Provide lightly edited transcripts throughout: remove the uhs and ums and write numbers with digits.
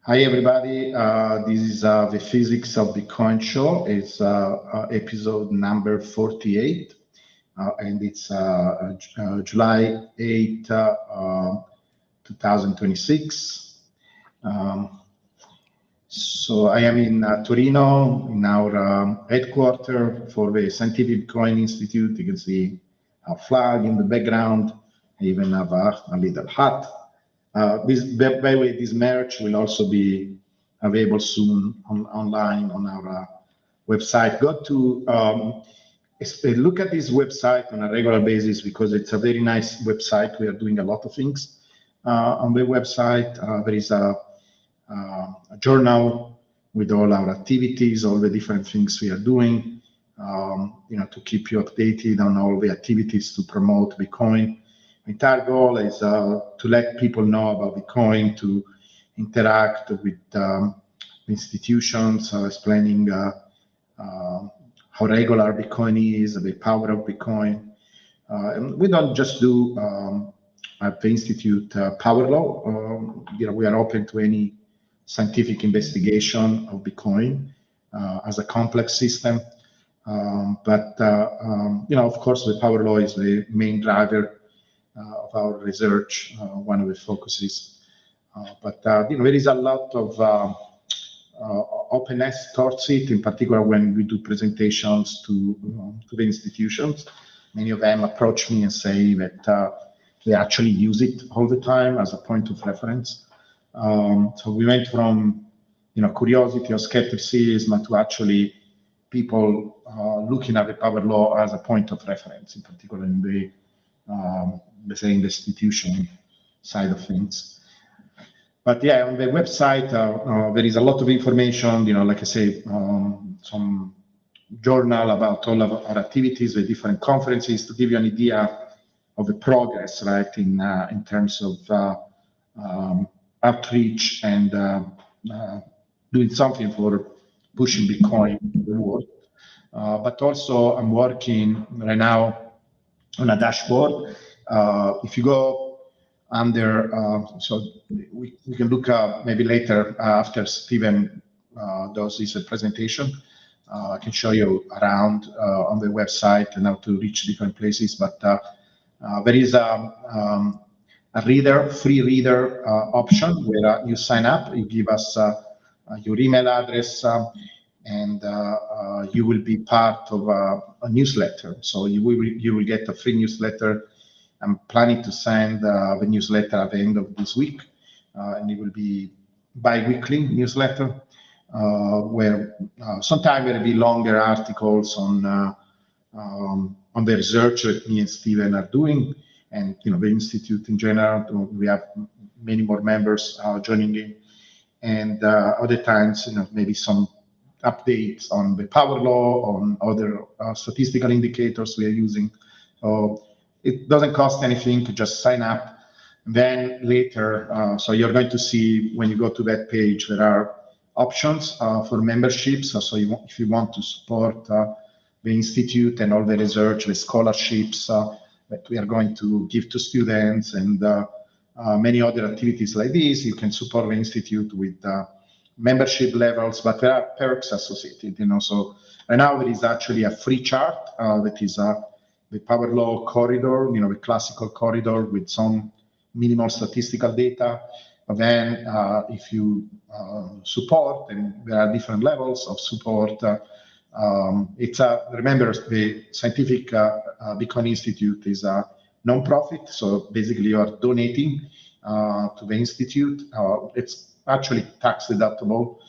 Hi, everybody. This is the Physics of Bitcoin show. It's episode number 48, and it's July 8, 2026. So I am in Torino, in our headquarters for the Scientific Bitcoin Institute. You can see our flag in the background. I even have a little hat. By the way, this merch will also be available soon online on our website. Go to look at this website on a regular basis because it's a very nice website. We are doing a lot of things on the website. There is a journal with all our activities, all the different things we are doing, to keep you updated on all the activities to promote Bitcoin. My entire goal is to let people know about Bitcoin, to interact with institutions, explaining how regular Bitcoin is, the power of Bitcoin. And we don't just do at the Institute power law. We are open to any scientific investigation of Bitcoin as a complex system. But of course, the power law is the main driver of our research, one of the focuses. But there is a lot of openness towards it, in particular when we do presentations to the institutions. Many of them approach me and say that they actually use it all the time as a point of reference. So we went from curiosity or skepticism to actually people looking at the power law as a point of reference, in particular in the let's say in the institution side of things. But yeah, on the website there is a lot of information. Like I say, some journal about all of our activities, the different conferences, to give you an idea of the progress, right, in terms of outreach and doing something for pushing Bitcoin in the world. But also, I'm working right now on a dashboard. If you go under, so we can look maybe later after Stephen does his presentation. I can show you around on the website and how to reach different places. But there is a free reader option where you sign up. You give us your email address, and you will be part of a newsletter. So you will get a free newsletter. I'm planning to send the newsletter at the end of this week, and it will be bi-weekly newsletter where sometimes there will be longer articles on the research that me and Stephen are doing, and the institute in general. We have many more members joining in, and other times maybe some updates on the power law, on other statistical indicators we are using. It doesn't cost anything to just sign up. Then later, so you're going to see when you go to that page, there are options for memberships. So if you want to support the institute and all the research, the scholarships that we are going to give to students, and many other activities like this, you can support the institute with membership levels, but there are perks associated. So right now there is actually a free chart that is the power law corridor, the classical corridor with some minimal statistical data. But then if you support, and there are different levels of support, remember, the Scientific Bitcoin Institute is a non-profit, so basically you are donating to the institute. It's actually tax deductible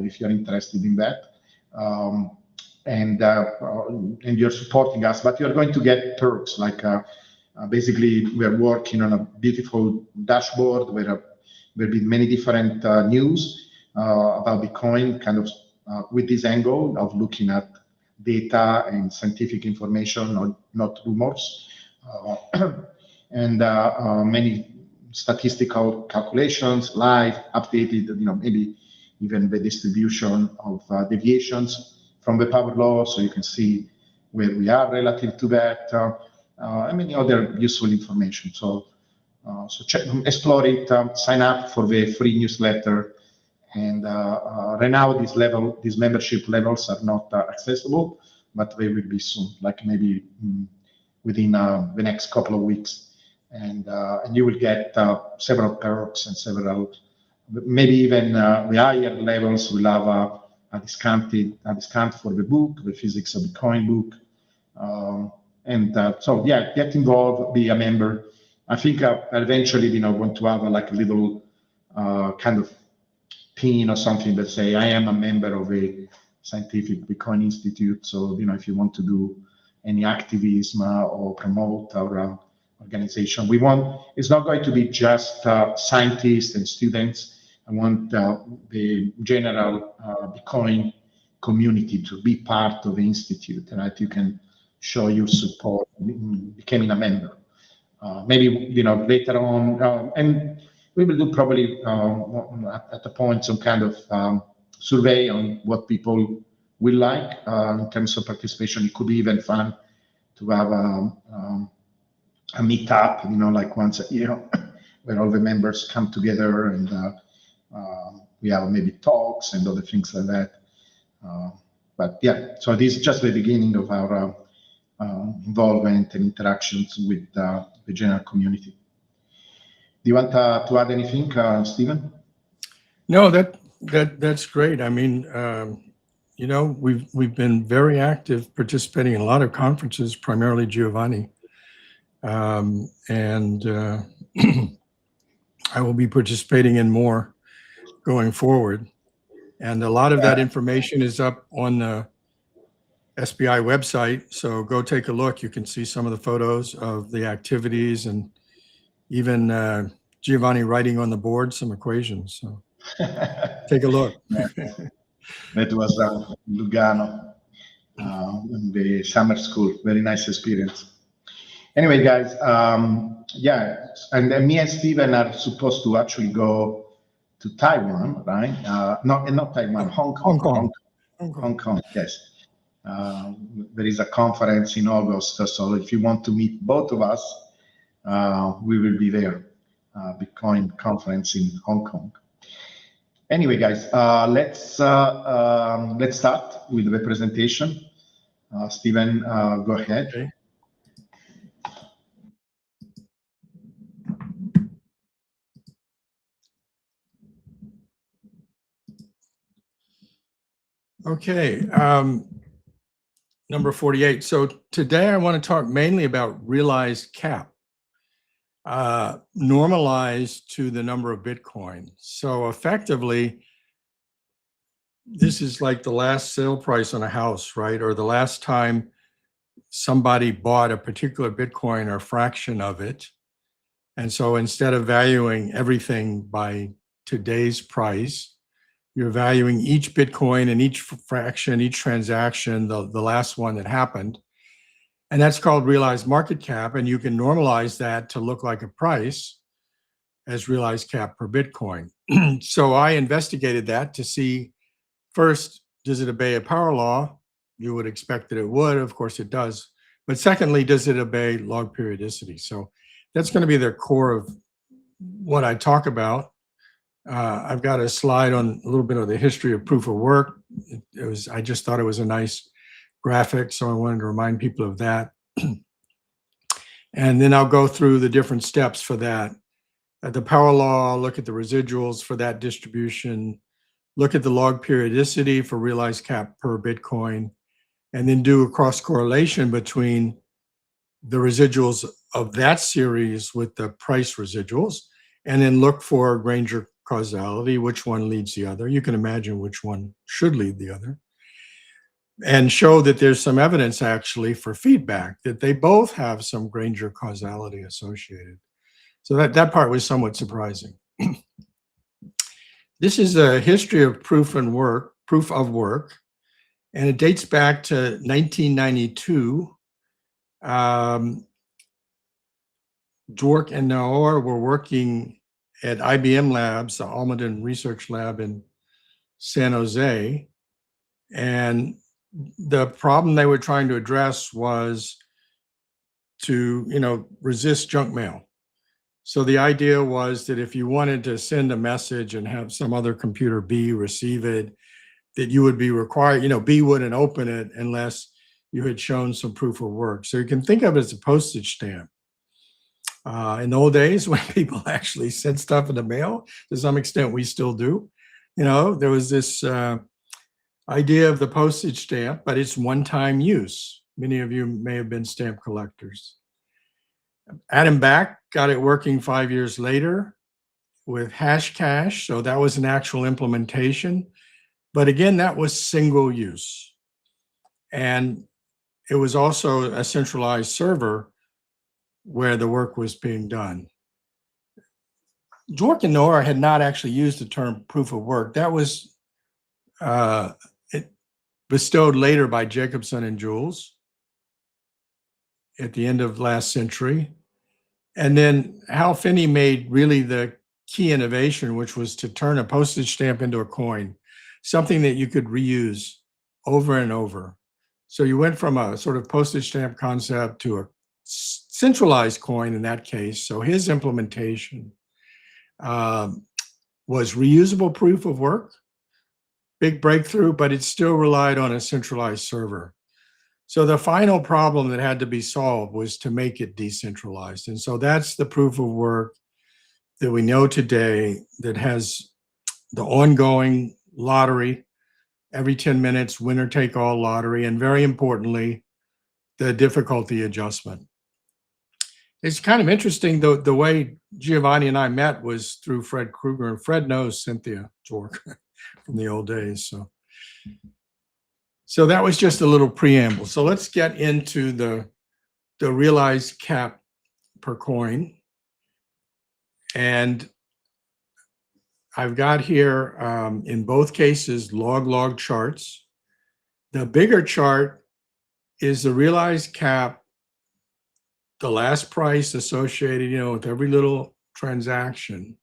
if you're interested in that. And you're supporting us, but you're going to get perks like basically we're working on a beautiful dashboard where there will be many different news about Bitcoin, kind of with this angle of looking at data and scientific information, not rumors, and many statistical calculations, live, updated, maybe even the distribution of deviations from the power law, so you can see where we are relative to that, and many other useful information. So check, explore it, sign up for the free newsletter, And right now, these membership levels are not accessible, but they will be soon, like maybe within the next couple of weeks. And you will get several perks and several, maybe even the higher levels will have a discount for the book, the Physics of Bitcoin book. So yeah, get involved, be a member. I think eventually, want to have like a little kind of pin or something that say I am a member of a scientific Bitcoin institute. So if you want to do any activism or promote our organization, it's not going to be just scientists and students. I want the general Bitcoin community to be part of the institute, right? You can show your support in becoming a member. Maybe later on, and we will do probably at the point some kind of survey on what people will like in terms of participation. It could be even fun to have a meetup, like once a year, where all the members come together and we have maybe talks and other things like that. But yeah, so this is just the beginning of our involvement and interactions with the general community. Do you want to add anything, Stephen? No, that's great. I mean, we've been very active participating in a lot of conferences, primarily Giovanni, and I will be participating in more going forward. And a lot of that information is up on the SBI website, so go take a look. You can see some of the photos of the activities and even Giovanni writing on the board some equations. So take a look. That was Lugano in the summer school. Very nice experience. Anyway, guys, yeah, and me and Stephen are supposed to actually go to Taiwan, right? Not Taiwan, Hong Kong. Hong Kong, yes. There is a conference in August, so if you want to meet both of us, we will be there. Bitcoin conference in Hong Kong. Anyway, guys, let's start with the presentation. Stephen, go ahead. Okay. Okay, number 48. So today I want to talk mainly about realized cap, normalized to the number of Bitcoin. So effectively, this is like the last sale price on a house, right? Or the last time somebody bought a particular Bitcoin or fraction of it. And so instead of valuing everything by today's price, you're valuing each Bitcoin and each fraction, each transaction, the last one that happened. And that's called realized market cap. And you can normalize that to look like a price as realized cap per Bitcoin. So I investigated that to see, first, does it obey a power law? You would expect that it would. Of course it does. But secondly, does it obey log periodicity? So that's going to be the core of what I talk about. I've got a slide on a little bit of the history of proof of work. I just thought it was a nice graphic, so I wanted to remind people of that. And then I'll go through the different steps for that. The power law, I'll look at the residuals for that distribution, look at the log periodicity for realized cap per Bitcoin, and then do a cross correlation between the residuals of that series with the price residuals, and then look for Granger causality, which one leads the other. You can imagine which one should lead the other, and show that there's some evidence actually for feedback, that they both have some Granger causality associated. So that part was somewhat surprising. This is a history of proof of work, and it dates back to 1992. Dwork and Naor were working at IBM Labs, the Almaden Research Lab in San Jose. And the problem they were trying to address was to, resist junk mail. So the idea was that if you wanted to send a message and have some other computer B receive it, that you would be required, B wouldn't open it unless you had shown some proof of work. So you can think of it as a postage stamp. In the old days, when people actually sent stuff in the mail, to some extent we still do, there was this idea of the postage stamp, but it's one-time use. Many of you may have been stamp collectors. Adam Back got it working 5 years later with Hashcash, so that was an actual implementation. But again, that was single use. And it was also a centralized server where the work was being done. Dwork and Noah had not actually used the term proof of work. That was bestowed later by Jacobson and Jules at the end of last century. And then Hal Finney made really the key innovation, which was to turn a postage stamp into a coin, something that you could reuse over and over. So you went from a sort of postage stamp concept to a centralized coin in that case. So his implementation was reusable proof of work, big breakthrough, but it still relied on a centralized server. So the final problem that had to be solved was to make it decentralized. And so that's the proof of work that we know today that has the ongoing lottery, every 10 minutes, winner take all lottery, and very importantly, the difficulty adjustment. It's kind of interesting, though, the way Giovanni and I met was through Fred Krueger, and Fred knows Cynthia Dwork from the old days. So that was just a little preamble. So let's get into the realized cap per coin. And I've got here, in both cases, log charts. The bigger chart is the realized cap, the last price associated, with every little transaction,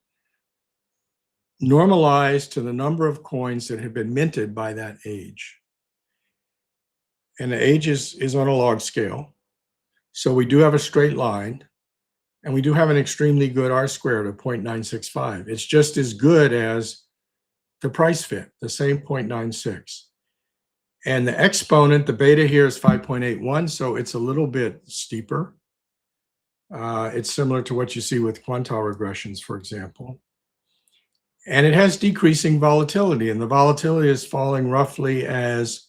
normalized to the number of coins that have been minted by that age. And the age is on a log scale. So we do have a straight line, and we do have an extremely good R-squared of 0.965. It's just as good as the price fit, the same 0.96. And the exponent, the beta here is 5.81, so it's a little bit steeper. It's similar to what you see with quantile regressions, for example. And it has decreasing volatility, and the volatility is falling roughly as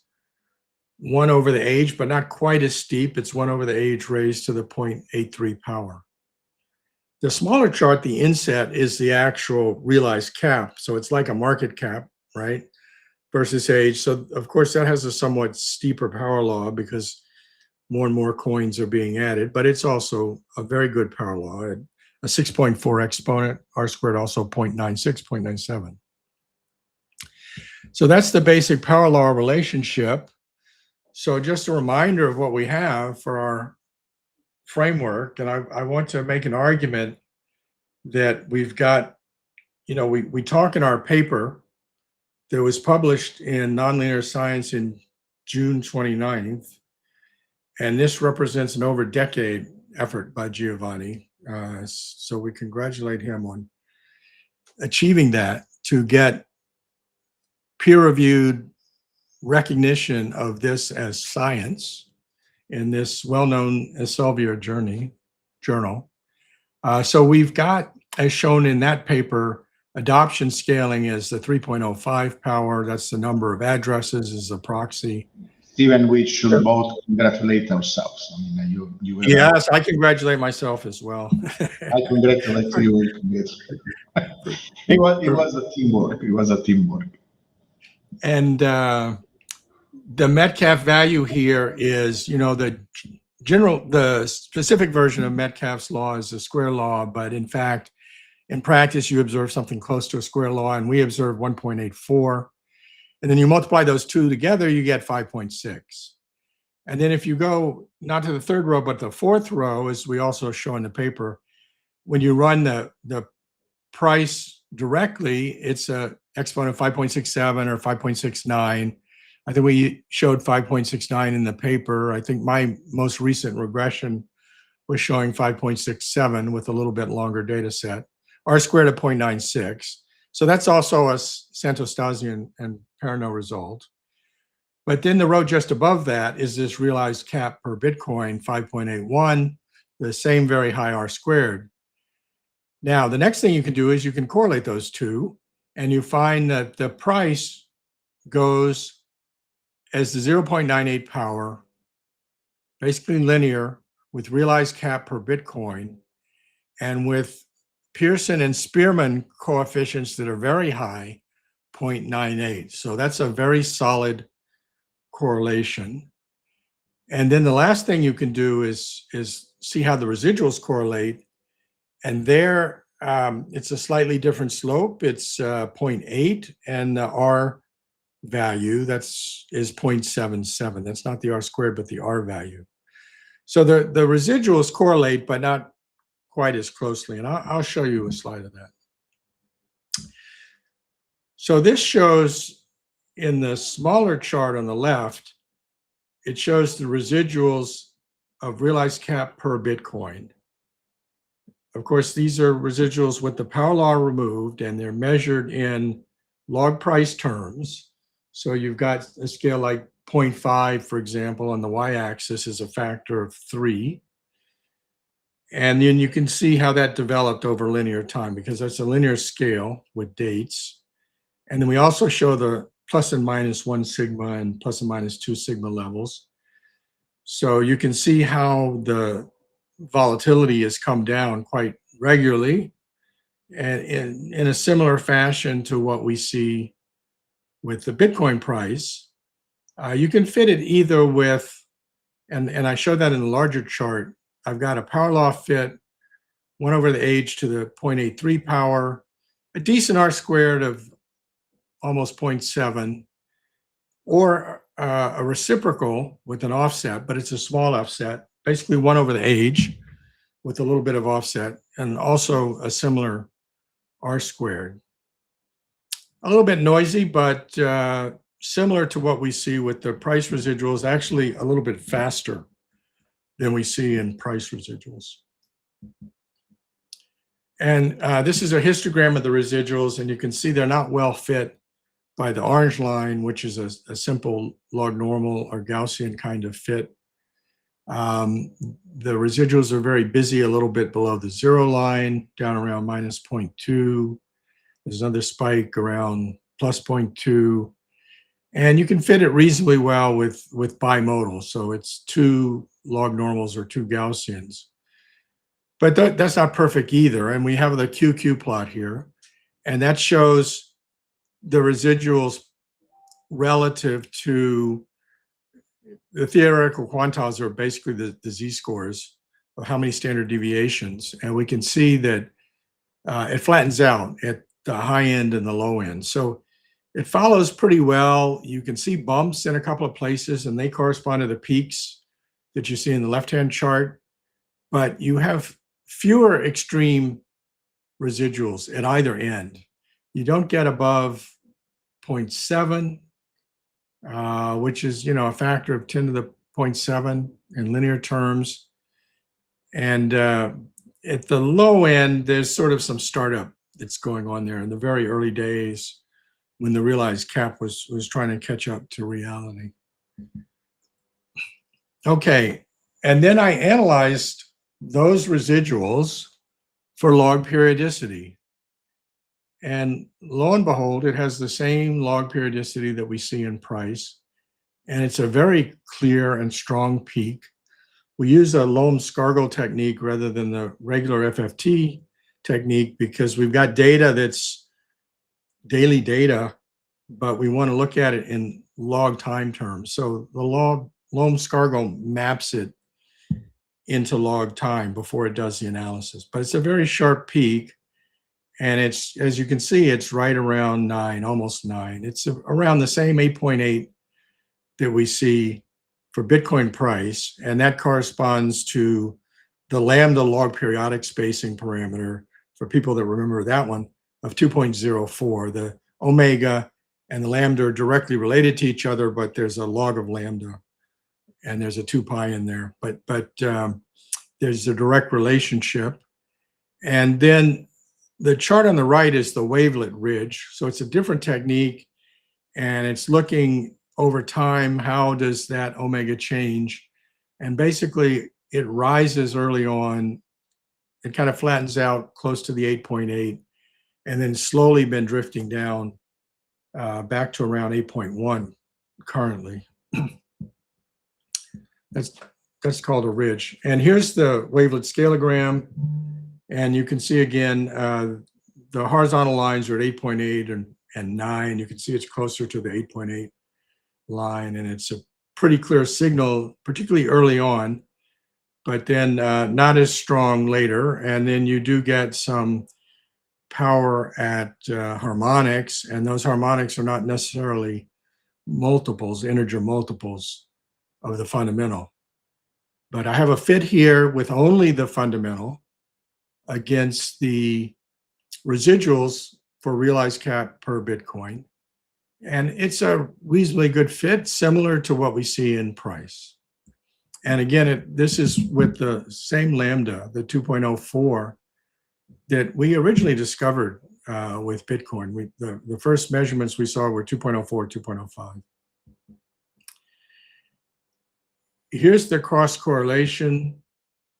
1 over the age, but not quite as steep. It's 1 over the age raised to the 0.83 power. The smaller chart, the inset, is the actual realized cap. So it's like a market cap, right? Versus age. So of course that has a somewhat steeper power law because more and more coins are being added, but it's also a very good power law. A 6.4 exponent, R-squared also 0.96, 0.97. So that's the basic power law relationship. So just a reminder of what we have for our framework. And I want to make an argument that we've got, we talk in our paper that was published in Nonlinear Science in June 29th. And this represents an over decade effort by Giovanni. So we congratulate him on achieving that to get peer-reviewed recognition of this as science in this well-known Elsevier journal. So we've got, as shown in that paper, adoption scaling is the 3.05 power. That's the number of addresses as a proxy. Stephen, we should both congratulate ourselves. I mean, you yes, I congratulate myself as well. I congratulate you. It was a teamwork. It was a teamwork. And the Metcalfe value here is, the specific version of Metcalfe's law is a square law, but in fact, in practice, you observe something close to a square law, and we observe 1.84. And then you multiply those two together, you get 5.6. And then if you go not to the third row, but the fourth row, as we also show in the paper, when you run the price directly, it's a exponent of 5.67 or 5.69. I think we showed 5.69 in the paper. I think my most recent regression was showing 5.67 with a little bit longer data set, R squared at 0.96. So that's also a Santostasian and Perronneau result. But then the row just above that is this realized cap per Bitcoin, 5.81, the same very high R squared. Now, the next thing you can do is you can correlate those two, and you find that the price goes as the 0.98 power, basically linear, with realized cap per Bitcoin, and with Pearson and Spearman coefficients that are very high, 0.98. So that's a very solid correlation. And then the last thing you can do is see how the residuals correlate. And there, it's a slightly different slope. It's 0.8, and the R value is 0.77. That's not the R squared, but the R value. So the residuals correlate, but not quite as closely. And I'll show you a slide of that. So this shows in the smaller chart on the left, it shows the residuals of realized cap per Bitcoin. Of course, these are residuals with the power law removed, and they're measured in log price terms. So you've got a scale like 0.5, for example, on the y-axis is a factor of 3. And then you can see how that developed over linear time, because that's a linear scale with dates. And then we also show the plus and minus 1 sigma and plus and minus 2 sigma levels. So you can see how the volatility has come down quite regularly, and in a similar fashion to what we see with the Bitcoin price. You can fit it either with, and I showed that in the larger chart, I've got a power law fit, 1 over the age to the 0.83 power, a decent R squared of almost 0.7, or a reciprocal with an offset, but it's a small offset, basically 1 over the age with a little bit of offset, and also a similar R squared. A little bit noisy, but similar to what we see with the price residuals, actually a little bit faster than we see in price residuals. And this is a histogram of the residuals, and you can see they're not well fit by the orange line, which is a simple log normal or Gaussian kind of fit. The residuals are very busy a little bit below the 0 line, down around minus 0.2. There's another spike around plus 0.2. And you can fit it reasonably well with bimodal. So it's 2 log normals or 2 Gaussians. But that's not perfect either. And we have the QQ plot here. And that shows the residuals relative to the theoretical quantiles, are basically the z-scores of how many standard deviations. And we can see that it flattens out at the high end and the low end. So it follows pretty well. You can see bumps in a couple of places, and they correspond to the peaks that you see in the left-hand chart. But you have fewer extreme residuals at either end. You don't get above 0.7, which is, a factor of 10 to the 0.7 in linear terms. And at the low end, there's sort of some startup that's going on there in the very early days when the realized cap was trying to catch up to reality. Okay, and then I analyzed those residuals for log periodicity. And lo and behold, it has the same log periodicity that we see in price. And it's a very clear and strong peak. We use a Loam-Scargill technique rather than the regular FFT technique because we've got data that's daily data, but we want to look at it in log time terms. So the Loam-Scargill maps it into log time before it does the analysis. But it's a very sharp peak. And it's, as you can see, it's right around 9, almost 9. It's around the same 8.8 that we see for Bitcoin price. And that corresponds to the lambda log periodic spacing parameter, for people that remember that one, of 2.04. The omega and the lambda are directly related to each other, but there's a log of lambda and there's a 2 pi in there. But there's a direct relationship. And then the chart on the right is the wavelet ridge. So it's a different technique, and it's looking over time, how does that omega change? And basically it rises early on, it kind of flattens out close to the 8.8, and then slowly been drifting down back to around 8.1 currently. That's called a ridge. And here's the wavelet scaleogram. And you can see again, the horizontal lines are at 8.8 and 9. You can see it's closer to the 8.8 line, and it's a pretty clear signal, particularly early on, but then not as strong later. And then you do get some power at harmonics, and those harmonics are not necessarily multiples, integer multiples of the fundamental. But I have a fit here with only the fundamental against the residuals for realized cap per Bitcoin. And it's a reasonably good fit, similar to what we see in price. And again, this is with the same lambda, the 2.04, that we originally discovered with Bitcoin. The first measurements we saw were 2.04, 2.05. Here's the cross correlation.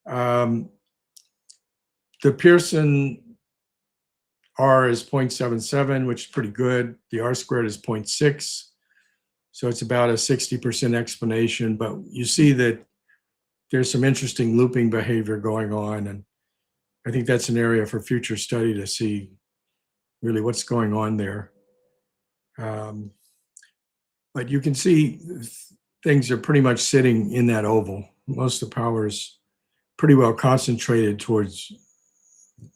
The Pearson R is 0.77, which is pretty good. The R squared is 0.6. So it's about a 60% explanation. But you see that there's some interesting looping behavior going on. And I think that's an area for future study to see really what's going on there. But you can see things are pretty much sitting in that oval. Most of the power is pretty well concentrated towards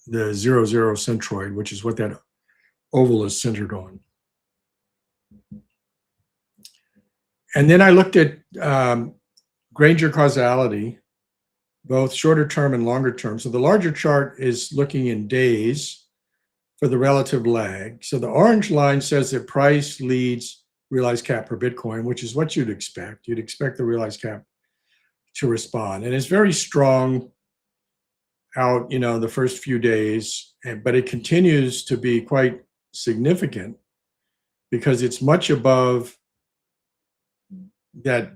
the 0, 0 centroid, which is what that oval is centered on. And then I looked at Granger causality, both shorter term and longer term. So the larger chart is looking in days for the relative lag. So the orange line says that price leads realized cap per Bitcoin, which is what you'd expect. You'd expect the realized cap to respond. And it's very strong out, the first few days, but it continues to be quite significant because it's much above that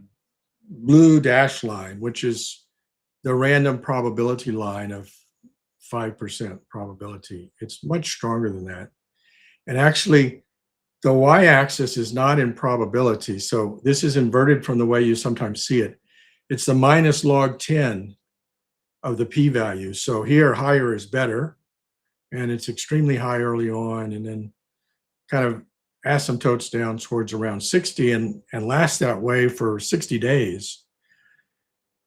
blue dash line, which is the random probability line of 5% probability. It's much stronger than that. And actually, the y-axis is not in probability. So this is inverted from the way you sometimes see it. It's the minus log 10 of the p-value. So here, higher is better, and it's extremely high early on, and then kind of asymptotes down towards around 60 and lasts that way for 60 days.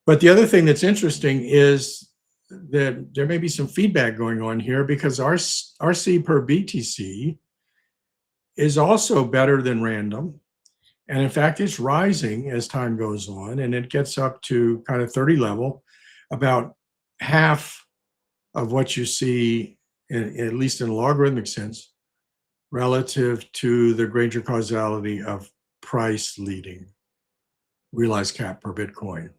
But the other thing that's interesting is that there may be some feedback going on here because RC per BTC is also better than random. And in fact, it's rising as time goes on, and it gets up to kind of 30 level, about half of what you see, at least in a logarithmic sense, relative to the Granger causality of price leading realized cap per Bitcoin.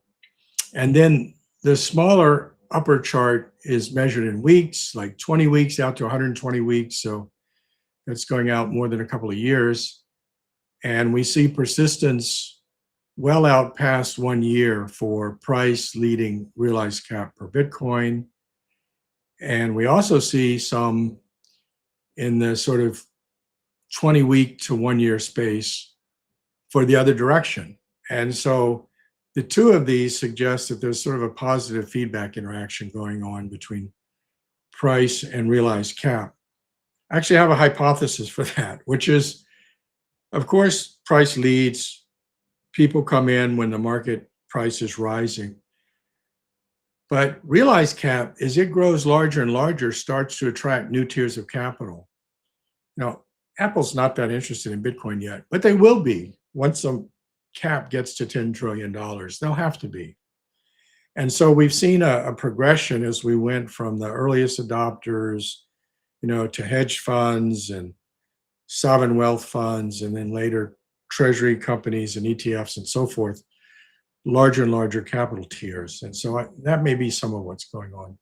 And then the smaller upper chart is measured in weeks, like 20 weeks out to 120 weeks. So that's going out more than a couple of years. And we see persistence well out past 1 year for price leading realized cap per Bitcoin. And we also see some in the sort of 20-week to 1 year space for the other direction. And so the two of these suggest that there's sort of a positive feedback interaction going on between price and realized cap. I actually have a hypothesis for that, which is, of course, price leads. People come in when the market price is rising. But realized cap, as it grows larger and larger, starts to attract new tiers of capital. Now, Apple's not that interested in Bitcoin yet, but they will be once some cap gets to $10 trillion. They'll have to be. And so we've seen a progression as we went from the earliest adopters, to hedge funds and sovereign wealth funds, and then later treasury companies and ETFs and so forth, larger and larger capital tiers. And so that may be some of what's going on.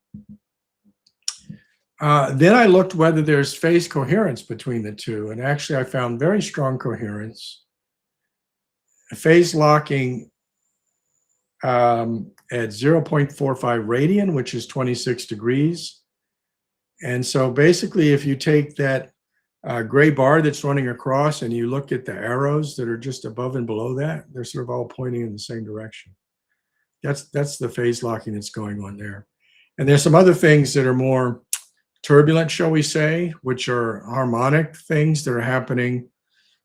Then I looked whether there's phase coherence between the two. And actually, I found very strong coherence. Phase locking at 0.45 radian, which is 26 degrees. And so basically, if you take that gray bar that's running across and you look at the arrows that are just above and below that, they're sort of all pointing in the same direction. That's the phase locking that's going on there. And there's some other things that are more turbulent, shall we say, which are harmonic things that are happening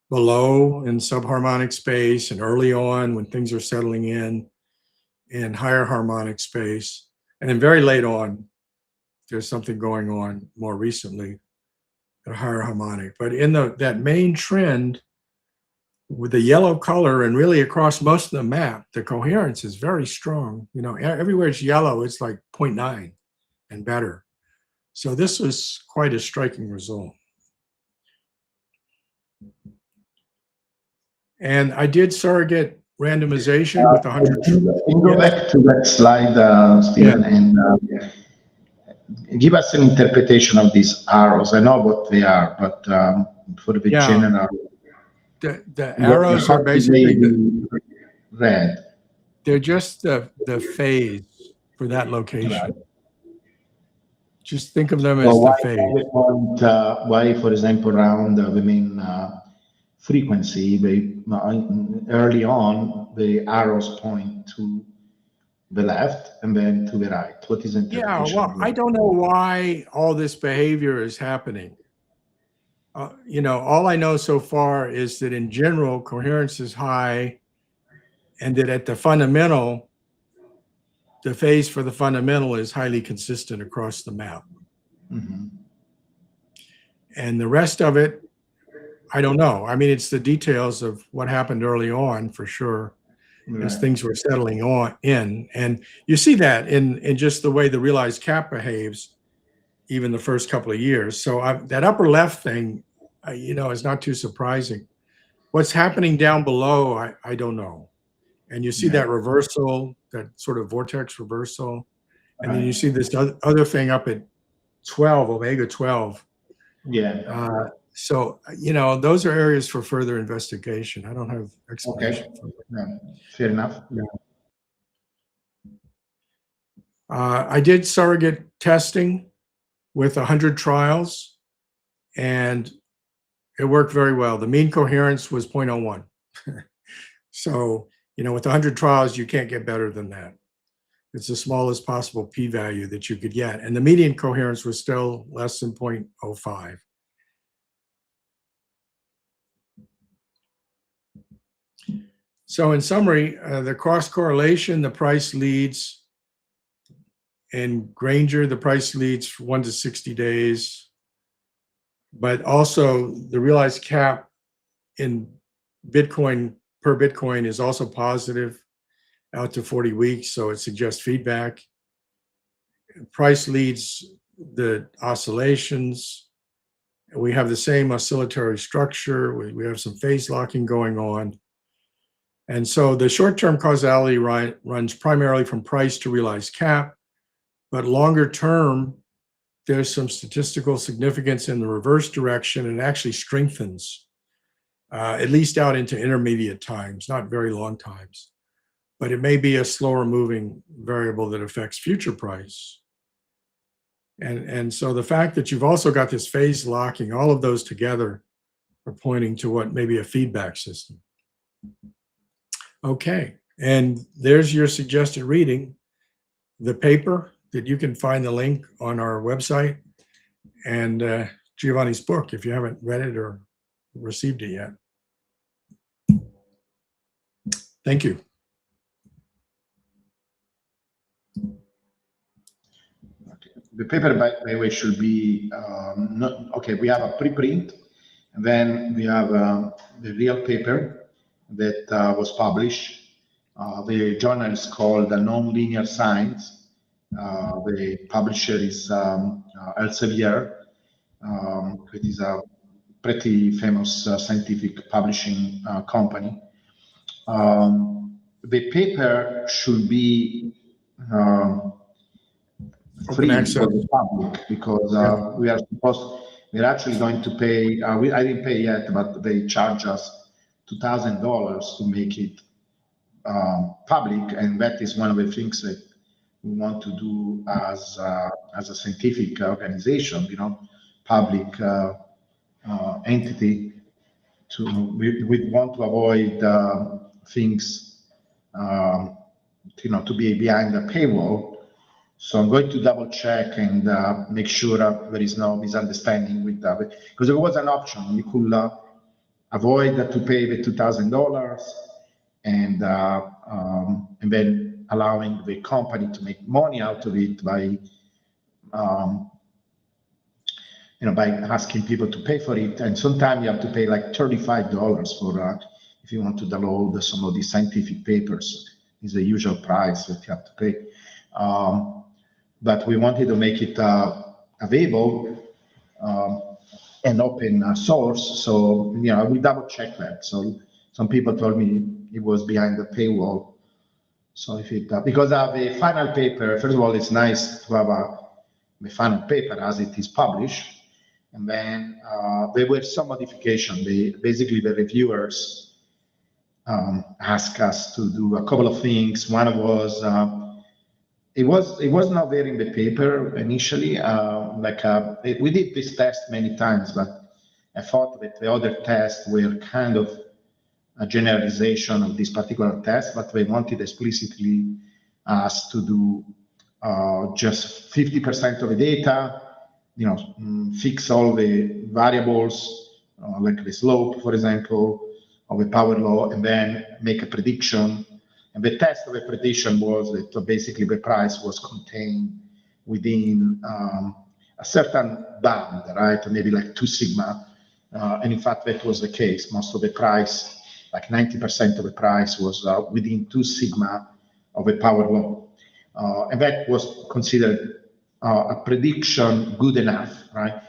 below in subharmonic space and early on when things are settling in higher harmonic space. And then very late on, there's something going on more recently at a higher harmonic. But in that main trend with the yellow color and really across most of the map, the coherence is very strong. You know, everywhere it's yellow, it's like 0.9 and better. So this was quite a striking result. And I did surrogate randomization with 100. Can you go back to that slide, Stephen, and give us an interpretation of these arrows? I know what they are, but for the general. The arrows are basically red. They're just the phase for that location. Right. Just think of them as the phase. Why, for example, around the main frequency, early on, the arrows point to the left and then to the right. What is interpretation? Yeah, well, I don't know why all this behavior is happening. You know, all I know so far is that in general, coherence is high, and that at the fundamental, the phase for the fundamental is highly consistent across the map. Mm-hmm. And the rest of it, I don't know. I mean, it's the details of what happened early on for sure, right, as things were settling in. And you see that in just the way the realized cap behaves, even the first couple of years. So that upper left thing, you know, is not too surprising. What's happening down below, I don't know. And you see that reversal, that sort of vortex reversal. And then you see this other thing up at 12, omega 12. Yeah. So, you know, those are areas for further investigation. I don't have explanation for that. No, fair enough. Yeah. I did surrogate testing with 100 trials, and it worked very well. The mean coherence was 0.01. So, you know, with 100 trials, you can't get better than that. It's the smallest possible p-value that you could get. And the median coherence was still less than 0.05. So in summary, the cross correlation, the price leads. In Granger, the price leads 1 to 60 days. But also the realized cap in Bitcoin per Bitcoin is also positive out to 40 weeks. So it suggests feedback. Price leads the oscillations. We have the same oscillatory structure. We have some phase locking going on. And so the short-term causality runs primarily from price to realized cap, but longer term, there's some statistical significance in the reverse direction and actually strengthens, at least out into intermediate times, not very long times. But it may be a slower moving variable that affects future price. And so the fact that you've also got this phase locking, all of those together are pointing to what may be a feedback system. Okay, and there's your suggested reading, the paper that you can find the link on our website, and Giovanni's book if you haven't read it or received it yet. Thank you. The paper, by the way, should be okay. We have a preprint, and then we have the real paper that was published. The journal is called Nonlinear Science. The publisher is Elsevier. It is a pretty famous scientific publishing company. the paper should be Open free access. for the public, because we're actually going to pay, I didn't pay yet, but they charge us $2,000 to make it public, and that is one of the things that we want to do as a scientific organization, public entity. We want to avoid things, to be behind the paywall. So I'm going to double check and make sure there is no misunderstanding with that, because there was an option. You could avoid to pay the $2,000 and then allowing the company to make money out of it by by asking people to pay for it. And sometimes you have to pay like $35 for if you want to download some of these scientific papers. Is the usual price that you have to pay. But we wanted to make it available and open source. So we double check that. So some people told me it was behind the paywall. So if it because the final paper, first of all, it's nice to have the final paper as it is published, and then there were some modifications. Basically, the reviewers asked us to do a couple of things. One was it was not there in the paper initially. We did this test many times, but I thought that the other tests were kind of a generalization of this particular test, but they wanted explicitly us to do just 50% of the data, fix all the variables, like the slope, for example, of the power law, and then make a prediction. And the test of a prediction was that basically the price was contained within a certain band, right? Maybe like 2 sigma. And in fact, that was the case. Most of the price, like 90% of the price, was within 2 sigma of a power law. And that was considered a prediction good enough, right?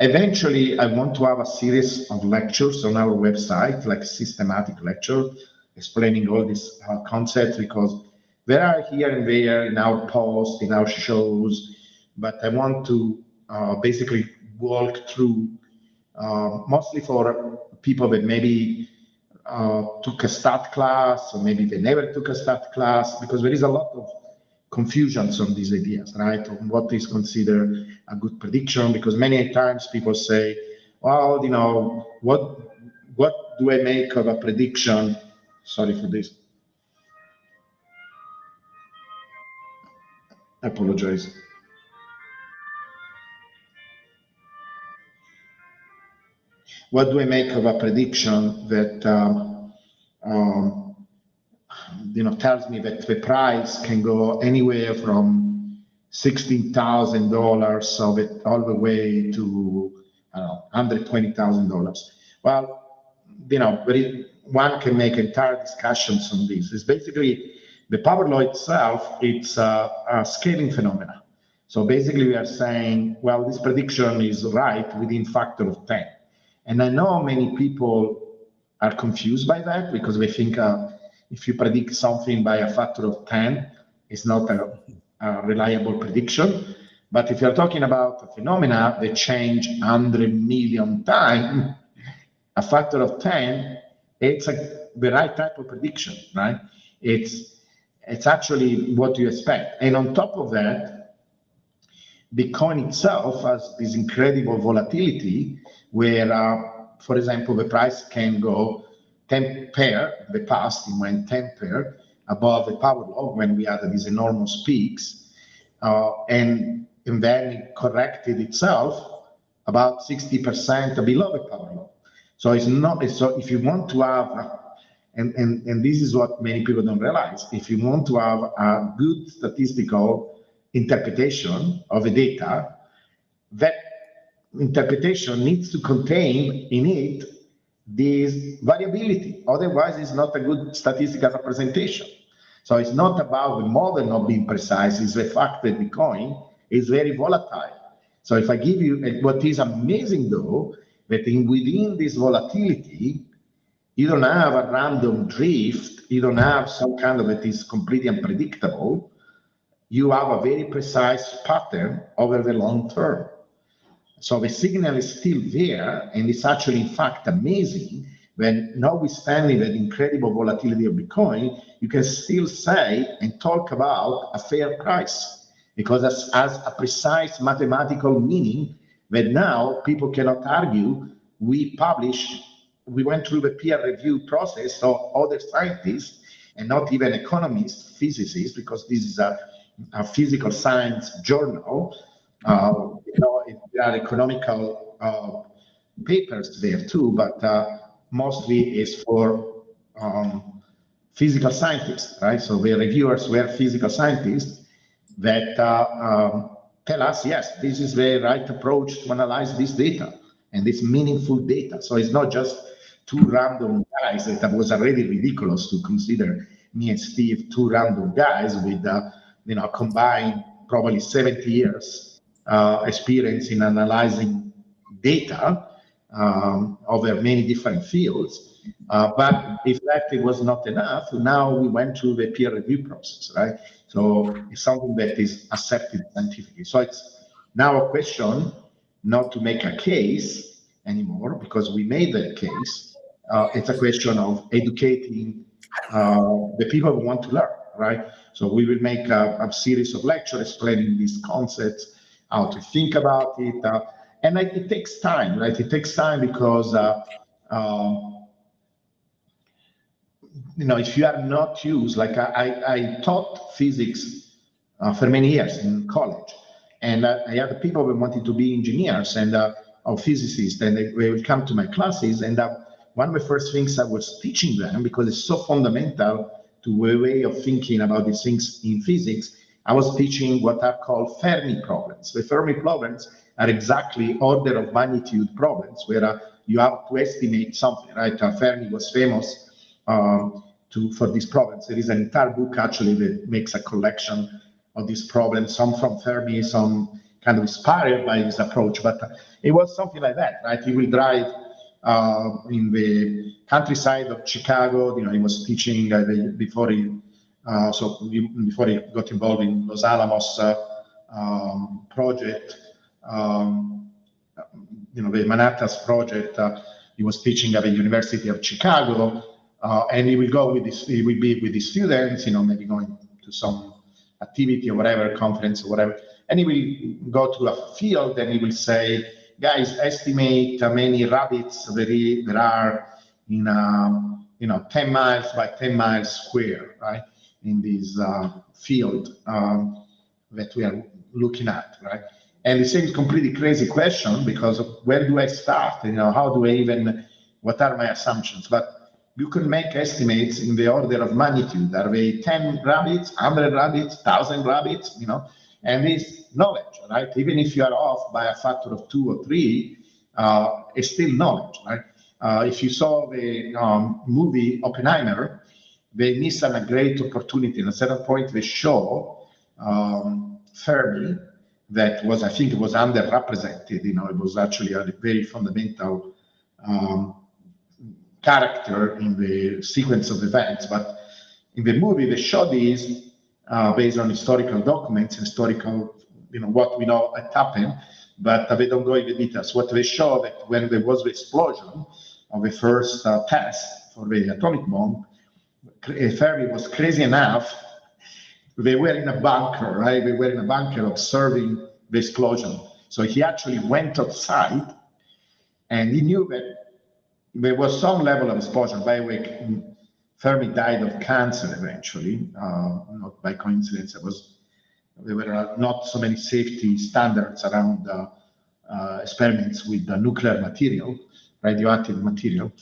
Eventually, I want to have a series of lectures on our website, like systematic lecture, explaining all these concepts, because there are here and there in our posts, in our shows, but I want to basically walk through, mostly for people that maybe took a stat class, or maybe they never took a stat class, because there is a lot of confusions on these ideas, right? On what is considered a good prediction, because many times people say, well, what do I make of a prediction? Sorry for this. I apologize. What do I make of a prediction that tells me that the price can go anywhere from $16,000 of it all the way to $120,000? Well, one can make entire discussions on this. It's basically the power law itself. It's a scaling phenomena. So basically, we are saying, well, this prediction is right within factor of 10. And I know many people are confused by that, because they think if you predict something by a factor of 10, it's not a reliable prediction. But if you're talking about a phenomena that change 100 million times, a factor of 10, it's the right type of prediction, right? It's actually what you expect. And on top of that, Bitcoin itself has this incredible volatility where, for example, the price can go 10 pair. In the past, it went 10 pair above the power law when we had these enormous peaks, and then it corrected itself about 60% below the power law. So it's not. So if you want to have, and this is what many people don't realize, if you want to have a good statistical interpretation of the data, that interpretation needs to contain in it this variability. Otherwise, it's not a good statistical representation. So it's not about the model not being precise, it's the fact that Bitcoin is very volatile. So if I give you what is amazing, though, that within this volatility, you don't have a random drift, you don't have some kind of it is completely unpredictable. You have a very precise pattern over the long term. So the signal is still there, and it's actually, in fact, amazing when, notwithstanding the incredible volatility of Bitcoin, you can still say and talk about a fair price, because it has a precise mathematical meaning that now people cannot argue. We went through the peer review process of other scientists, and not even economists, physicists, because this is a physical science journal. There are economical papers there too, but mostly is for physical scientists, right? So the reviewers were physical scientists that tell us, yes, this is the right approach to analyze this data, and this meaningful data. So it's not just two random guys. That was already ridiculous to consider me and Steve two random guys with combined probably 70 years experience in analyzing data over many different fields. But if that it was not enough, now we went through the peer review process, right? So it's something that is accepted scientifically. So it's now a question not to make a case anymore, because we made that case. It's a question of educating the people who want to learn, right? So we will make a series of lectures explaining these concepts, how to think about it, and it takes time, right? It takes time because if you are not used, like I taught physics for many years in college, and I had people who wanted to be engineers and or physicists, and they would come to my classes, and one of the first things I was teaching them, because it's so fundamental to a way of thinking about these things in physics, I was teaching what are called Fermi problems. The Fermi problems are exactly order of magnitude problems where you have to estimate something, right? Fermi was famous for these problems. There is an entire book actually that makes a collection of these problems, some from Fermi, some kind of inspired by his approach, but it was something like that, right? He will drive in the countryside of Chicago. He was teaching before he got involved in Los Alamos project, the Manhattan's project. He was teaching at the University of Chicago, and he will be with his students, maybe going to some activity or whatever, conference or whatever, and he will go to a field and he will say, guys, estimate how many rabbits there are in 10 miles by 10 miles square, right? In this field that we are looking at, right? And it seems completely crazy question, because where do I start? How do I even, what are my assumptions? But you can make estimates in the order of magnitude. Are they 10 rabbits, 100 rabbits, 1,000 rabbits, And it's knowledge, right? Even if you are off by a factor of 2 or 3, it's still knowledge, right? If you saw the movie Oppenheimer, they missed a great opportunity. At a certain point, they show Fermi, that was, I think it was underrepresented. It was actually a very fundamental character in the sequence of events. But in the movie, they show these based on historical documents, historical, what we know had happened, but they don't go into details. What they show that when there was the explosion of the first test for the atomic bomb, Fermi was crazy enough. They were in a bunker, right? They were in a bunker observing the explosion. So he actually went outside, and he knew that there was some level of exposure. By the way, Fermi died of cancer eventually, not by coincidence. There were not so many safety standards around experiments with nuclear material, radioactive material.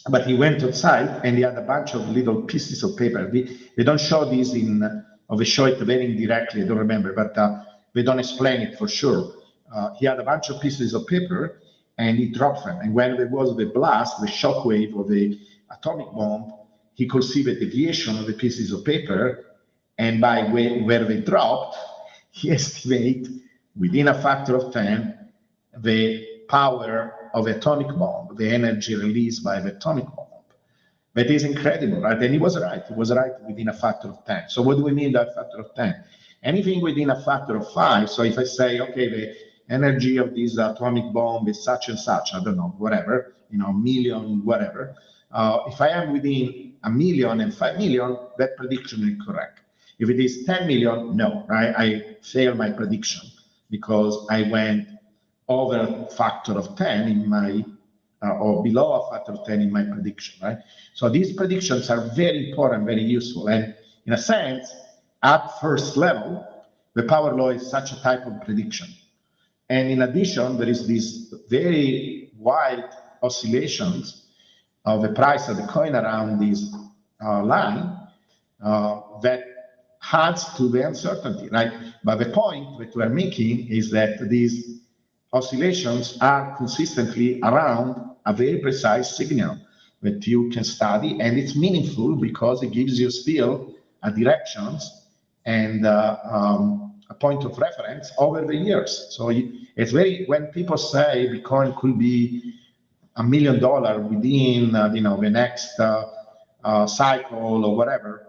But he went outside, and he had a bunch of little pieces of paper. They don't show these or they show it very indirectly, I don't remember, but they don't explain it for sure. He had a bunch of pieces of paper, and he dropped them. And when there was the blast, the shock wave of the atomic bomb, he could see the deviation of the pieces of paper, and by where they dropped, he estimated within a factor of 10 the power of atomic bomb, the energy released by the atomic bomb. That is incredible, right? And he was right. He was right within a factor of 10. So what do we mean by a factor of 10? Anything within a factor of 5. So if I say, okay, the energy of this atomic bomb is such and such, I don't know, whatever, million, whatever. If I am within 1 million and 5 million, that prediction is correct. If it is 10 million, no, right? I fail my prediction because I went over a factor of 10 in my or below a factor of 10 in my prediction, right? So these predictions are very important, very useful. And in a sense, at first level, the power law is such a type of prediction. And in addition, there is this very wide oscillations of the price of the coin around this line that adds to the uncertainty, right? But the point that we're making is that these oscillations are consistently around a very precise signal that you can study, and it's meaningful because it gives you still a directions and a point of reference over the years. So it's very, when people say Bitcoin could be $1 million within the next cycle or whatever,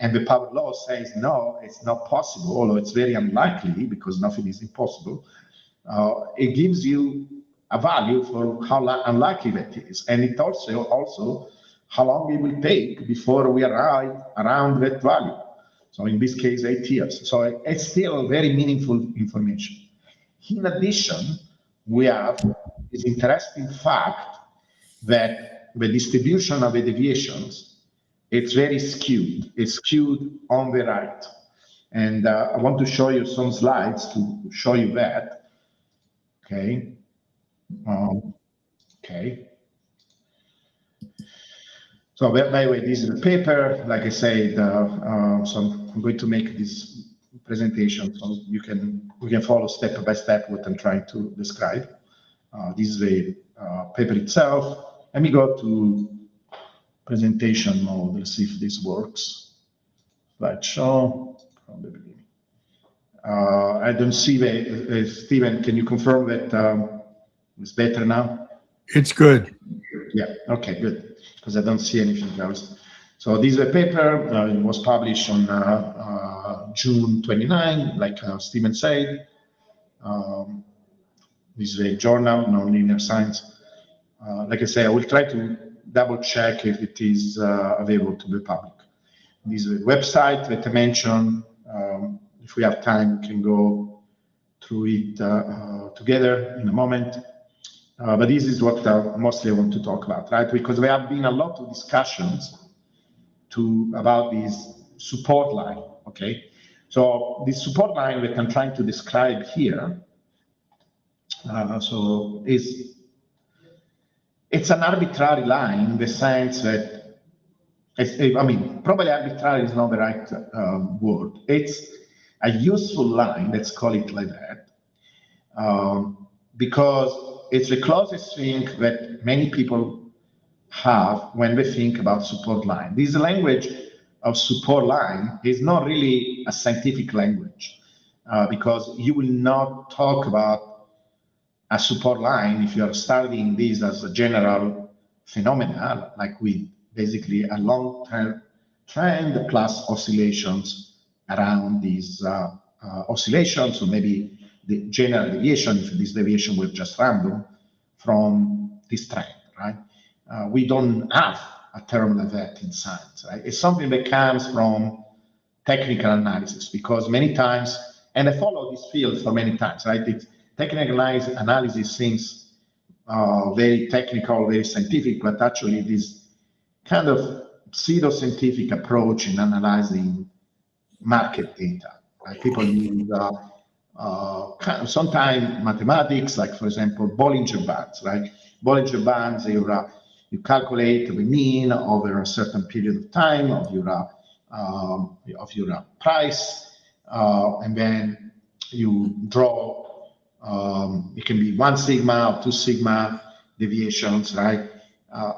and the power law says no, it's not possible, although it's very unlikely because nothing is impossible. It gives you a value for how unlikely that is, and it also how long it will take before we arrive around that value. So in this case, 8 years. So it's still very meaningful information. In addition, we have this interesting fact that the distribution of the deviations, it's very skewed. It's skewed on the right. And I want to show you some slides to show you that. Okay. Okay. So by the way, this is the paper. Like I said, so I'm going to make this presentation so we can follow step by step what I'm trying to describe. This is the paper itself. Let me go to presentation mode. Let's see if this works. Slideshow from the beginning. I don't see the Stephen. Can you confirm that it's better now? It's good. Yeah. Okay. Good. Because I don't see anything else. So this is a paper. It was published on June 29, like Stephen said. This is a journal, Nonlinear Science. Like I say, I will try to double check if it is available to the public. This is a website that I mentioned. If we have time, we can go through it together in a moment. But this is what mostly I want to talk about, right? Because there have been a lot of discussions about this support line, okay? So this support line that I'm trying to describe here, so it's an arbitrary line in the sense that, probably arbitrary is not the right word. It's a useful line, let's call it like that, because it's the closest thing that many people have when they think about support line. This language of support line is not really a scientific language because you will not talk about a support line if you're studying this as a general phenomena, like with basically a long-term trend plus oscillations around these oscillations, or maybe the general deviation, if this deviation were just random, from this trend, right? We don't have a term like that in science, right? It's something that comes from technical analysis, because many times, and I follow this field for many times, right? Technical analysis seems very technical, very scientific, but actually this kind of pseudo-scientific approach in analyzing market data. Right? People use sometimes mathematics, like for example, Bollinger Bands, right? Bollinger Bands, you calculate the mean over a certain period of time of your price, and then you draw. It can be 1 sigma or 2 sigma deviations, right?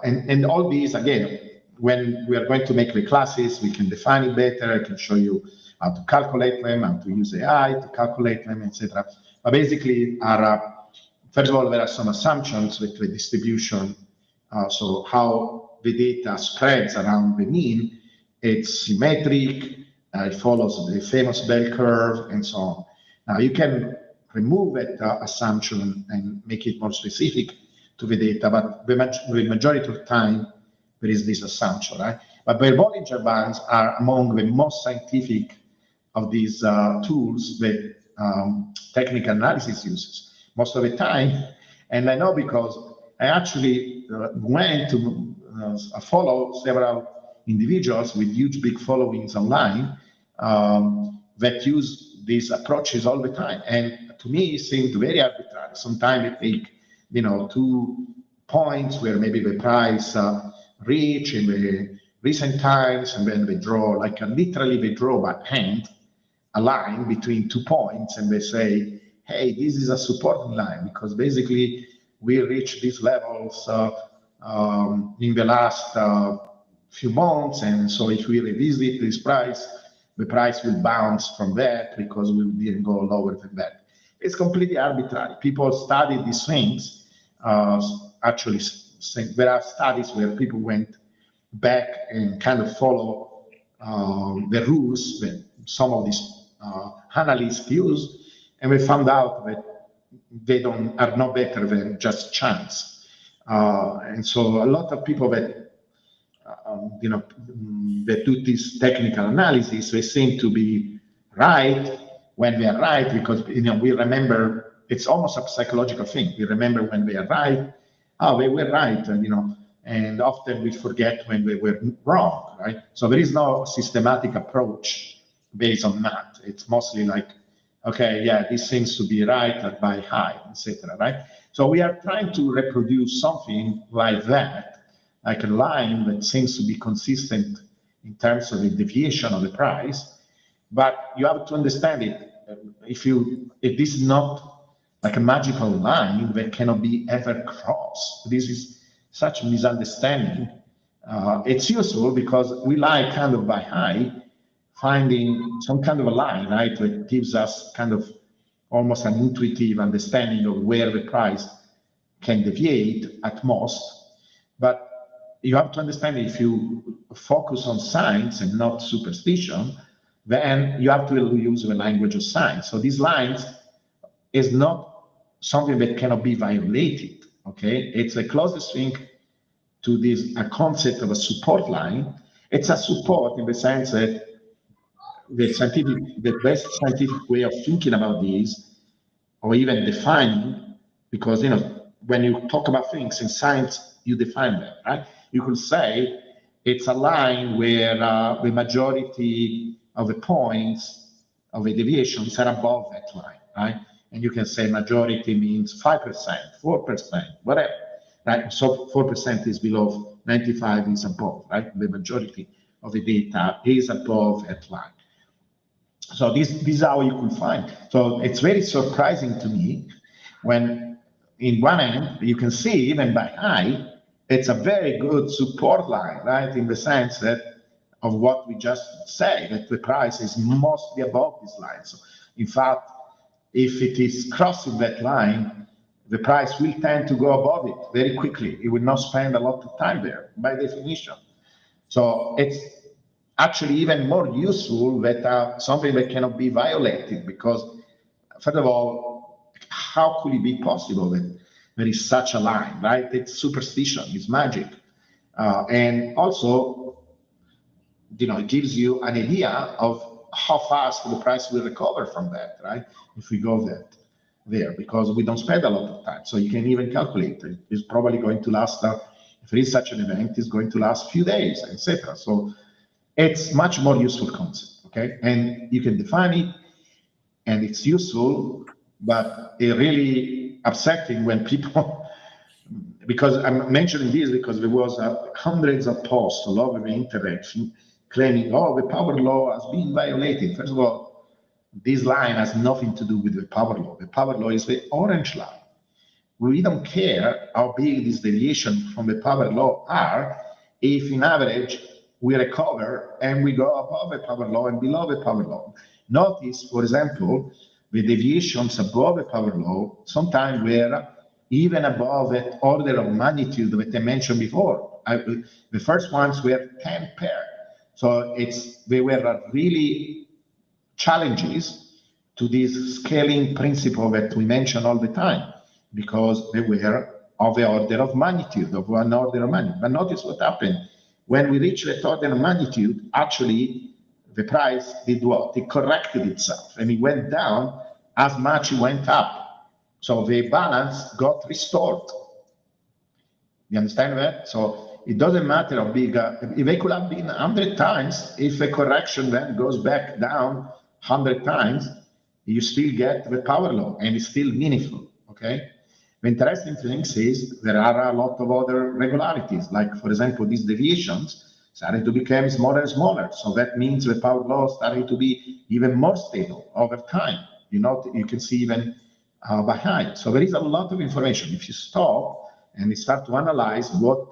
And all these, again, when we are going to make the classes, we can define it better. I can show you how to calculate them, how to use AI to calculate them, etc. But basically, are First of all, there are some assumptions with the distribution. So how the data spreads around the mean, it's symmetric, it follows the famous bell curve, and so on. Now you can remove that assumption and make it more specific to the data, but the majority of the time there is this assumption, right? But the Bollinger Bands are among the most scientific of these tools that technical analysis uses most of the time. And I know because I actually went to follow several individuals with huge big followings online that use these approaches all the time. And to me, it seemed very arbitrary. Sometimes they take, 2 points where maybe the price reach in the recent times, and then they draw, literally they draw by hand a line between 2 points, and they say, hey, this is a support line because basically we reached these levels in the last few months, and so if we revisit this price, the price will bounce from that because we didn't go lower than that. It's completely arbitrary. People study these things. Actually, there are studies where people went back and kind of follow the rules that some of these analysts use, and we found out that they are no better than just chance. And so a lot of people that that do this technical analysis, they seem to be right when they are right, because we remember, it's almost a psychological thing. We remember when they are right. Oh, they were right, and often we forget when they were wrong, right? So there is no systematic approach based on math. It's mostly like, okay, yeah, this seems to be right at buy high, etc. Right? So we are trying to reproduce something like that, like a line that seems to be consistent in terms of the deviation of the price. But you have to understand it. If this is not like a magical line that cannot be ever crossed, this is such a misunderstanding. It's useful because we like kind of by high finding some kind of a line, right, that gives us kind of almost an intuitive understanding of where the price can deviate at most. But you have to understand, if you focus on science and not superstition, then you have to use the language of science. So these lines is not something that cannot be violated, okay? It's the closest thing to this, a concept of a support line. It's a support in the sense that the best scientific way of thinking about these, or even defining, because when you talk about things in science, you define them, right? You could say it's a line where the majority of the points of the deviations are above that line, right? And you can say majority means 5%, 4%, whatever, right? So 4% is below, 95 is above, right? The majority of the data is above that line. So this is how you can find. So it's very surprising to me when, in one end, you can see even by high, it's a very good support line, right? In the sense that of what we just say, that the price is mostly above this line. So in fact, if it is crossing that line, the price will tend to go above it very quickly. It will not spend a lot of time there by definition. So it's actually even more useful that something that cannot be violated, because first of all, how could it be possible that there is such a line, right? It's superstition, it's magic. And also, it gives you an idea of how fast the price will recover from that, right? If we go there, because we don't spend a lot of time. So you can even calculate it. It's probably going to last, if there is such an event, it's going to last a few days, etc. So it's much more useful concept, okay? And you can define it, and it's useful, but it really upsetting when people, because I'm mentioning this because there was hundreds of posts all over the internet claiming, oh, the power law has been violated. First of all, this line has nothing to do with the power law. The power law is the orange line. We don't care how big this deviation from the power law are if, in average, we recover and we go above the power law and below the power law. Notice, for example, the deviations above the power law sometimes were even above that order of magnitude that I mentioned before. The first ones were 10 pair. So they were really challenges to this scaling principle that we mention all the time, because they were of the order of magnitude, of one order of magnitude. But notice what happened. When we reached that order of magnitude, actually, the price did what? It corrected itself, and it went down as much it went up. So the balance got restored. You understand that? So it doesn't matter how big, if it could have been 100 times, if a correction then goes back down 100 times, you still get the power law, and it's still meaningful, okay? The interesting thing is there are a lot of other regularities, like, for example, these deviations started to become smaller and smaller. So that means the power law started to be even more stable over time. You can see even behind. So there is a lot of information. If you stop and you start to analyze what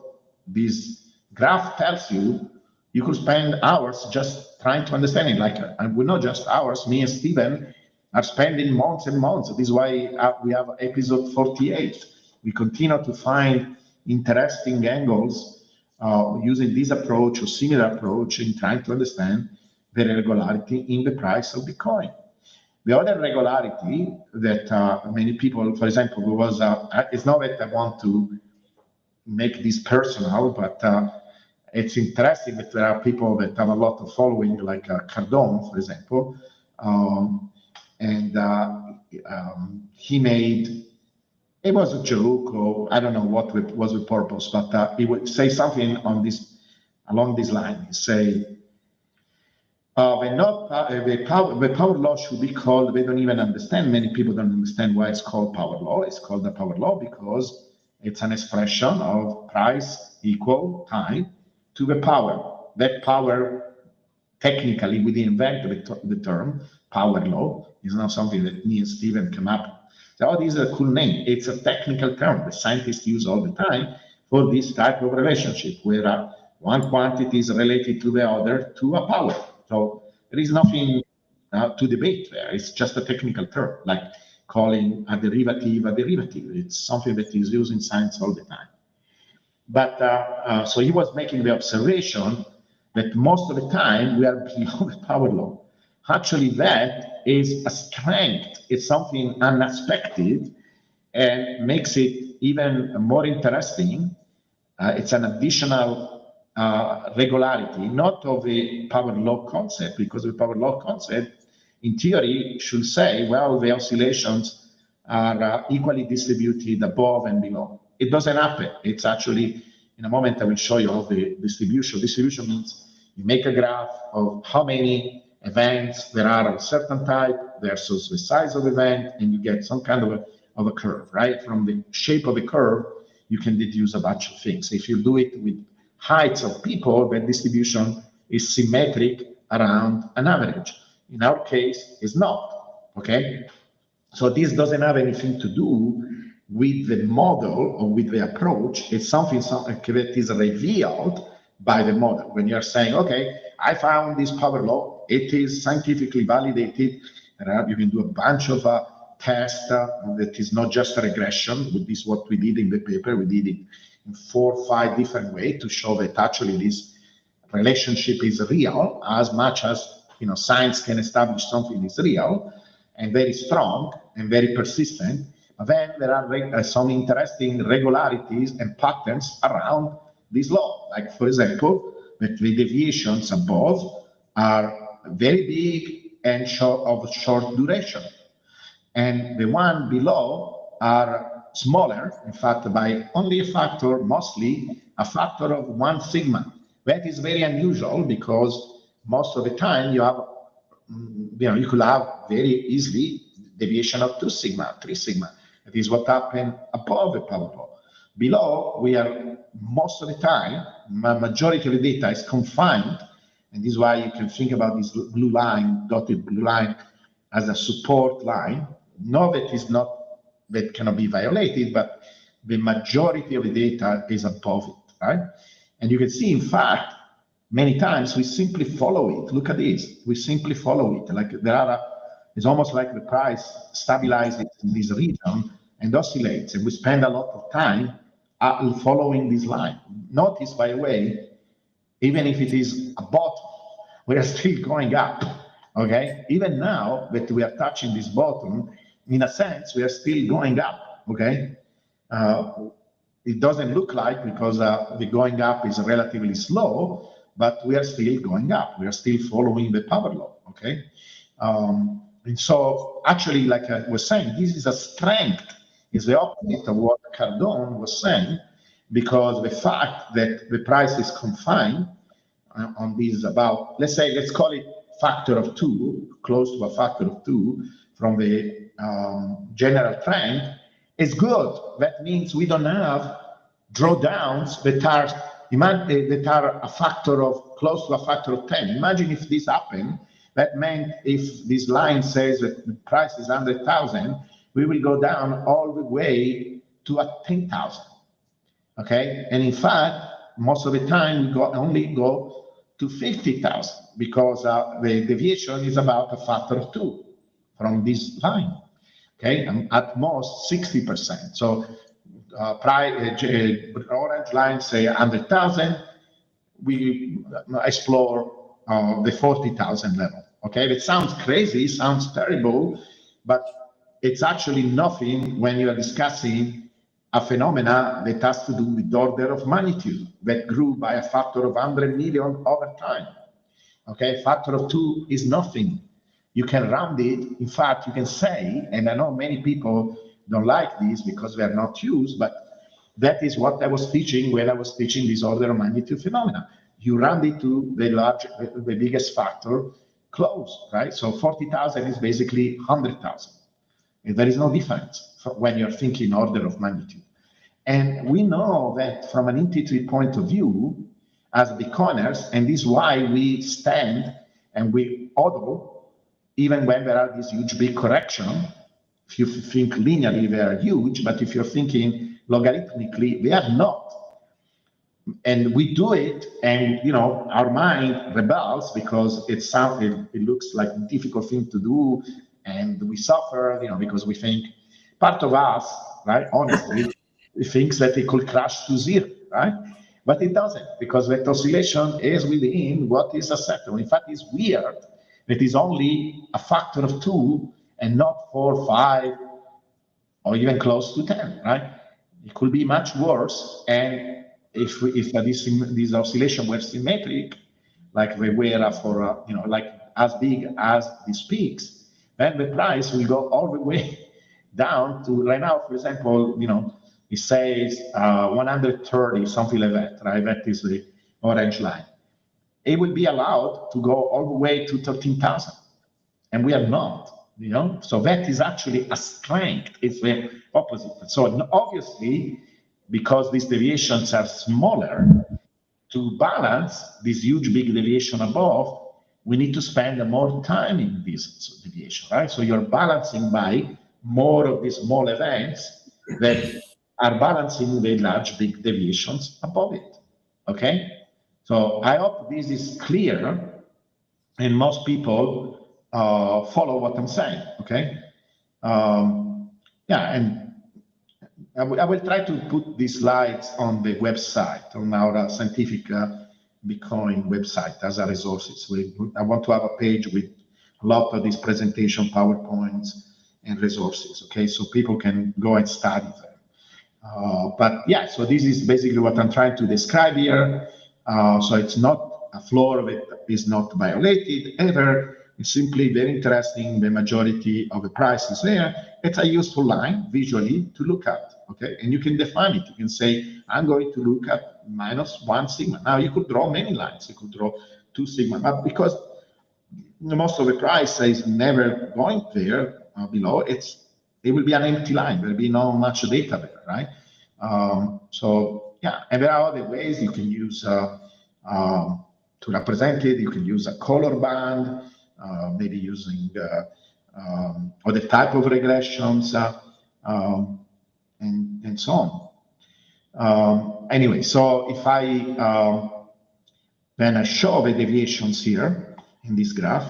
this graph tells you, you could spend hours just trying to understand it. Like, and we're not just hours, me and Stephen are spending months and months. This is why we have episode 48. We continue to find interesting angles using this approach or similar approach in trying to understand the regularity in the price of Bitcoin. The other regularity that many people, for example, was, it's not that I want to make this personal, but it's interesting that there are people that have a lot of following, like Cardone, for example, and he made, it was a joke, or I don't know what was the purpose, but he would say something along this line. He say, the power law should be called, they don't even understand, many people don't understand why it's called power law. It's called the power law because it's an expression of price equal time to the power. That power, technically, we didn't invent the term power law. It's not something that me and Stephen came up with. So, oh, this is a cool name. It's a technical term that scientists use all the time for this type of relationship, where one quantity is related to the other to a power. So there is nothing to debate there. It's just a technical term, like calling a derivative a derivative. It's something that is used in science all the time. But so he was making the observation that most of the time we are below the power law. Actually, that is a strength. It's something unexpected and makes it even more interesting. It's an additional regularity, not of the power law concept, because the power law concept, in theory, should say, well, the oscillations are equally distributed above and below. It doesn't happen. It's actually, in a moment, I will show you all the distribution. Distribution means you make a graph of how many events there are of a certain type versus the size of the event, and you get some kind of a curve, right? From the shape of the curve, you can deduce a bunch of things. If you do it with heights of people, the distribution is symmetric around an average. In our case, it's not, okay? So this doesn't have anything to do with the model or with the approach. It's something that is revealed by the model. When you're saying, okay, I found this power law, it is scientifically validated, you can do a bunch of tests that is not just a regression. This is what we did in the paper. We did it in 4 or 5 different ways to show that actually this relationship is real, as much as science can establish something is real and very strong and very persistent. But then there are some interesting regularities and patterns around this law. Like, for example, that the deviations above are very big and of short duration, and the one below are smaller, in fact, by only a factor, mostly a factor of 1 sigma. That is very unusual because most of the time you have, you could have very easily deviation of 2 sigma, 3 sigma. That is what happened above the power law. Below, we are most of the time, majority of the data is confined, and this is why you can think about this blue line, dotted blue line, as a support line. No, that cannot be violated, but the majority of the data is above it, right? And you can see, in fact, many times we simply follow it. Look at this. We simply follow it. Like it's almost like the price stabilizes in this region, and oscillates, and we spend a lot of time following this line. Notice, by the way, even if it is a bottom, we are still going up, okay? Even now that we are touching this bottom, in a sense, we are still going up, okay? It doesn't look like, because the going up is relatively slow, but we are still going up. We are still following the power law, okay? And so actually, like I was saying, this is a strength. It's the opposite of what Cardone was saying, because the fact that the price is confined on these about, let's call it factor of 2, close to a factor of 2 from the general trend, is good. That means we don't have drawdowns that are a factor of close to a factor of 10. Imagine if this happened. That meant if this line says that the price is 100,000, we will go down all the way to 10,000. Okay, and in fact, most of the time we only go to 50,000 because the deviation is about a factor of 2 from this line. Okay, and at most 60%. So orange line say 100,000, we explore the 40,000 level. Okay, that sounds crazy, sounds terrible, but it's actually nothing when you are discussing a phenomena that has to do with order of magnitude that grew by a factor of 100 million over time. Okay, factor of 2 is nothing. You can round it. In fact, you can say, and I know many people don't like this because they are not used, but that is what I was teaching when I was teaching this order of magnitude phenomena. You round it to the biggest factor close, right? So 40,000 is basically 100,000. There is no difference when you're thinking order of magnitude. And we know that from an intuitive point of view, as Bitcoiners, and this is why we stand and we hodl, even when there are these huge big corrections. If you think linearly, they are huge, but if you're thinking logarithmically, they are not. And we do it, and our mind rebels because it looks like a difficult thing to do, and we suffer, because we think part of us, right, honestly, thinks that it could crash to zero, right? But it doesn't, because that oscillation is within what is acceptable. In fact, it's weird that is only a factor of 2 and not 4, 5, or even close to 10, right? It could be much worse. And if this oscillation were symmetric, like they were for, like as big as these peaks, then the price will go all the way down to, right now, for example, it says 130, something like that, right? That is the orange line. It will be allowed to go all the way to 13,000, and we are not, So that is actually a strength. It's the opposite. So obviously, because these deviations are smaller, to balance this huge big deviation above, we need to spend more time in this deviation, right? So you're balancing by more of these small events that are balancing the large big deviations above it, okay? So I hope this is clear and most people follow what I'm saying, okay? Yeah, and I will try to put these slides on the website, on our scientific Bitcoin website as a resources. I want to have a page with a lot of these presentation PowerPoints and resources, okay? So people can go and study them. But yeah, so this is basically what I'm trying to describe here. So it's not a floor that is not violated ever. It's simply very interesting. The majority of the price is there. It's a useful line visually to look at, okay? And you can define it. You can say, I'm going to look at -1 sigma. Now you could draw many lines. You could draw 2 sigma, but because most of the price is never going there below, it will be an empty line. There will be not much data there, right? So yeah, and there are other ways you can use to represent it. You can use a color band, maybe using other type of regressions, and so on. Anyway, so if I then I show the deviations here in this graph,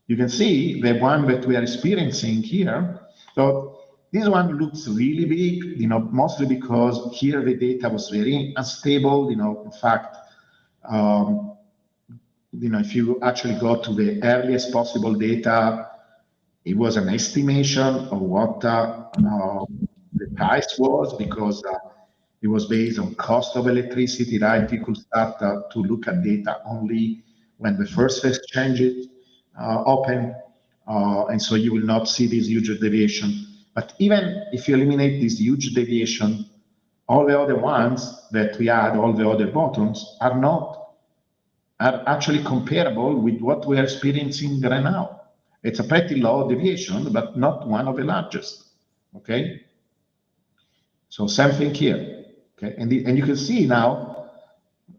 you can see the one that we are experiencing here. So This one looks really big, mostly because here the data was very unstable. In fact, if you actually go to the earliest possible data, it was an estimation of what the price was, because it was based on cost of electricity, right? You could start to look at data only when the first exchange open, and so you will not see this huge deviation. But even if you eliminate this huge deviation, all the other ones that we had, all the other bottoms, are actually comparable with what we are experiencing right now. It's a pretty low deviation, but not one of the largest. Okay. So same thing here. Okay, and you can see now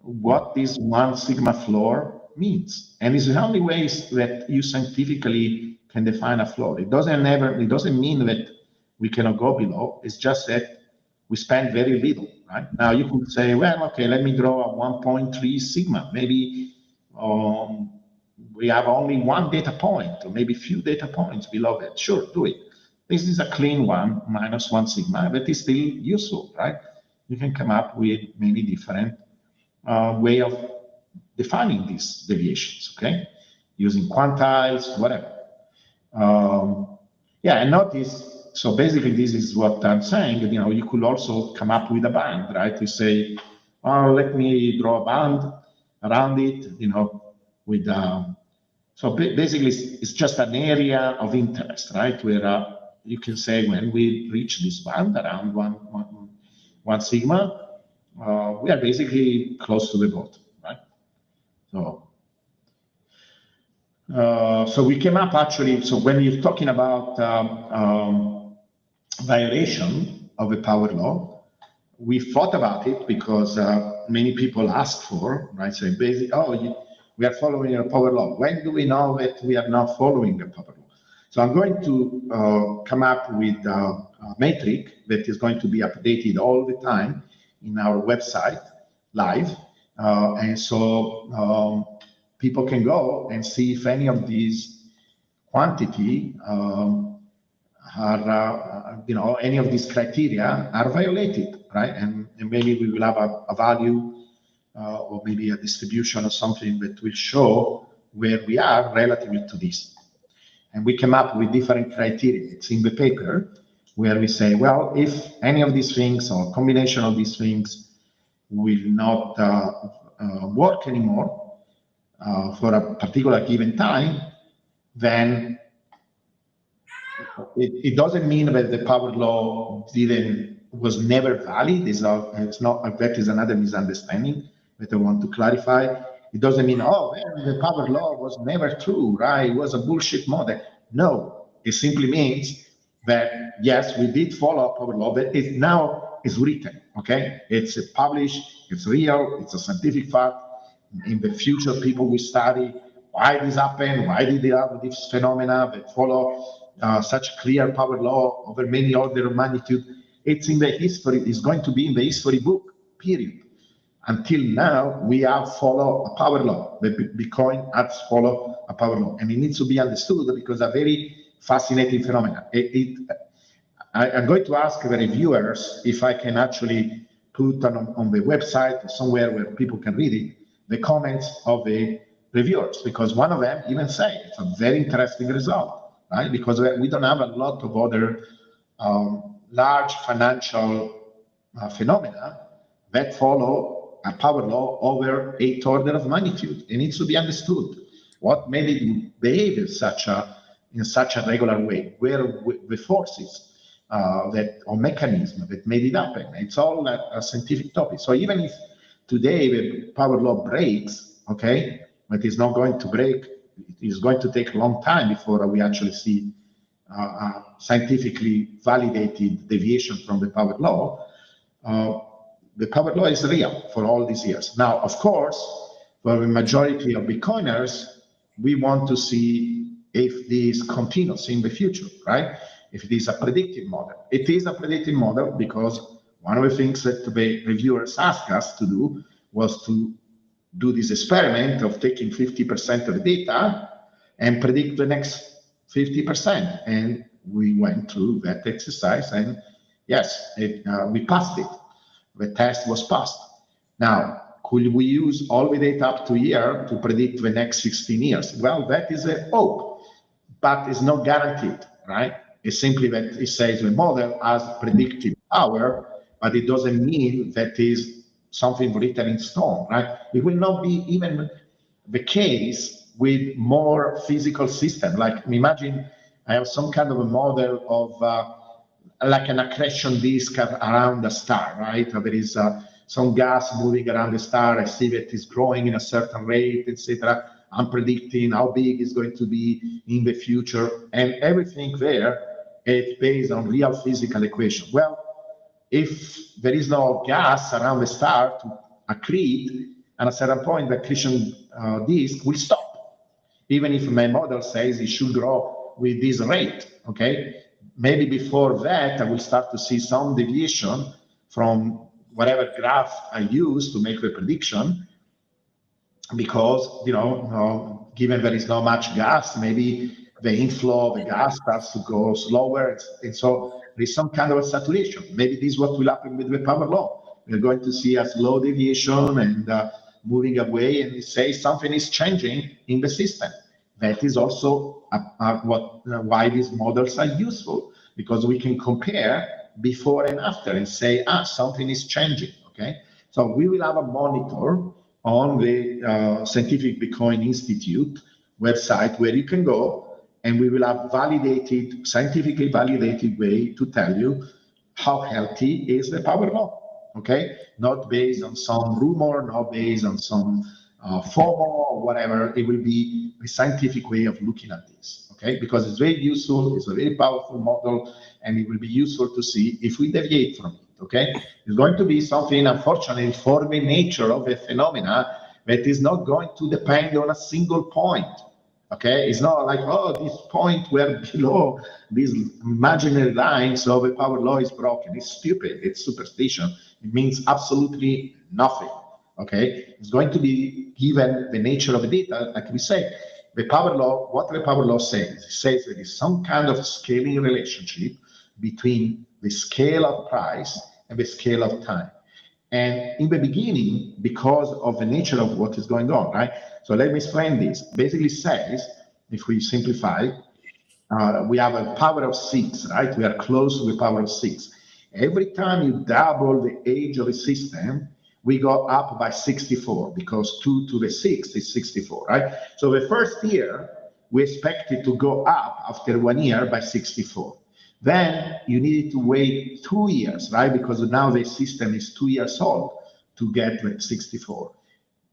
what this 1 sigma floor means, and it's the only ways that you scientifically can define a floor. It doesn't mean that we cannot go below. It's just that we spend very little. Right now, you could say, well, okay, let me draw a 1.3 sigma. Maybe we have only one data point, or maybe few data points below that. Sure, do it. This is a clean one, -1 sigma, but it's still useful, right? You can come up with many different way of defining these deviations, okay? Using quantiles, whatever. Yeah, and notice, so basically this is what I'm saying, you could also come up with a band, right? You say, oh, let me draw a band around it, with, so basically it's just an area of interest, right? Where you can say when we reach this band around one sigma, we are basically close to the bottom, right? So we came up actually, so when you're talking about violation of a power law, we thought about it because many people ask for, right? So basically, we are following a power law. When do we know that we are not following a power law? So I'm going to come up with a metric that is going to be updated all the time in our website live. And so people can go and see if any of these quantity are, any of these criteria are violated, right? And maybe we will have a value or maybe a distribution or something that will show where we are relative to this. And we came up with different criteria. It's in the paper where we say, well, if any of these things or combination of these things will not work anymore for a particular given time, then it doesn't mean that the power law was never valid. That is another misunderstanding that I want to clarify. It doesn't mean, the power law was never true, right? It was a bullshit model. No, it simply means that, yes, we did follow power law, but it now is written, okay? It's published, it's real, it's a scientific fact. In the future, people will study why this happened, why did they have this phenomena that follow such clear power law over many order of magnitude. It's in the history, it's going to be in the history book, period. Until now, we have followed a power law. The Bitcoin has followed a power law, and it needs to be understood because a very fascinating phenomenon. I'm going to ask the reviewers if I can actually put on the website or somewhere where people can read it, the comments of the reviewers, because one of them even say it's a very interesting result, right? Because we don't have a lot of other large financial phenomena that follow a power law over 8 order of magnitude. It needs to be understood. What made it behave in such a regular way? Where the forces or mechanism that made it happen? It's all a scientific topic. So even if today the power law breaks, okay, but it's not going to break, it is going to take a long time before we actually see a scientifically validated deviation from the power law. The power law is real for all these years. Now, of course, for the majority of Bitcoiners, we want to see if this continues in the future, right? If it is a predictive model. It is a predictive model because one of the things that the reviewers asked us to do was to do this experiment of taking 50% of the data and predict the next 50%. And we went through that exercise, and yes, we passed it. The test was passed. Now, could we use all the data up to here to predict the next 16 years? Well, that is a hope, but it's not guaranteed, right? It's simply that it says the model has predictive power, but it doesn't mean that is something written in stone, right? It will not be even the case with more physical system. Like imagine I have some kind of a model of like an accretion disk around the star, right? There is some gas moving around the star. I see that it's growing in a certain rate, etc. I'm predicting how big it's going to be in the future, and everything there is based on real physical equation. Well, if there is no gas around the star to accrete, at a certain point, the accretion disk will stop, even if my model says it should grow with this rate, okay? Maybe before that, I will start to see some deviation from whatever graph I use to make the prediction, because, given there is not much gas, maybe the inflow of the gas starts to go slower, and so there is some kind of a saturation. Maybe this is what will happen with the power law. We're going to see a slow deviation and moving away, and say something is changing in the system. That is also why these models are useful, because we can compare before and after and say, something is changing, okay? So we will have a monitor on the Scientific Bitcoin Institute website where you can go, and we will have scientifically validated way to tell you how healthy is the power law, okay? Not based on some rumor, not based on some FOMO or whatever. It will be a scientific way of looking at this, okay? Because it's very useful, it's a very powerful model, and it will be useful to see if we deviate from it, okay? It's going to be something, unfortunately, for the nature of the phenomena, that is not going to depend on a single point, okay? It's not like, this point where below these imaginary lines, so the power law is broken. It's stupid, it's superstition. It means absolutely nothing, okay? It's going to be given the nature of the data, like we say. The power law, what the power law says, it says there is some kind of scaling relationship between the scale of price and the scale of time. And in the beginning, because of the nature of what is going on, right? So let me explain this. Basically says, if we simplify, we have a power of 6, right? We are close to the power of 6. Every time you double the age of a system, we go up by 64, because 2 to the 6 is 64, right? So the first year, we expect it to go up after 1 year by 64. Then you needed to wait 2 years, right? Because now the system is 2 years old to get to 64,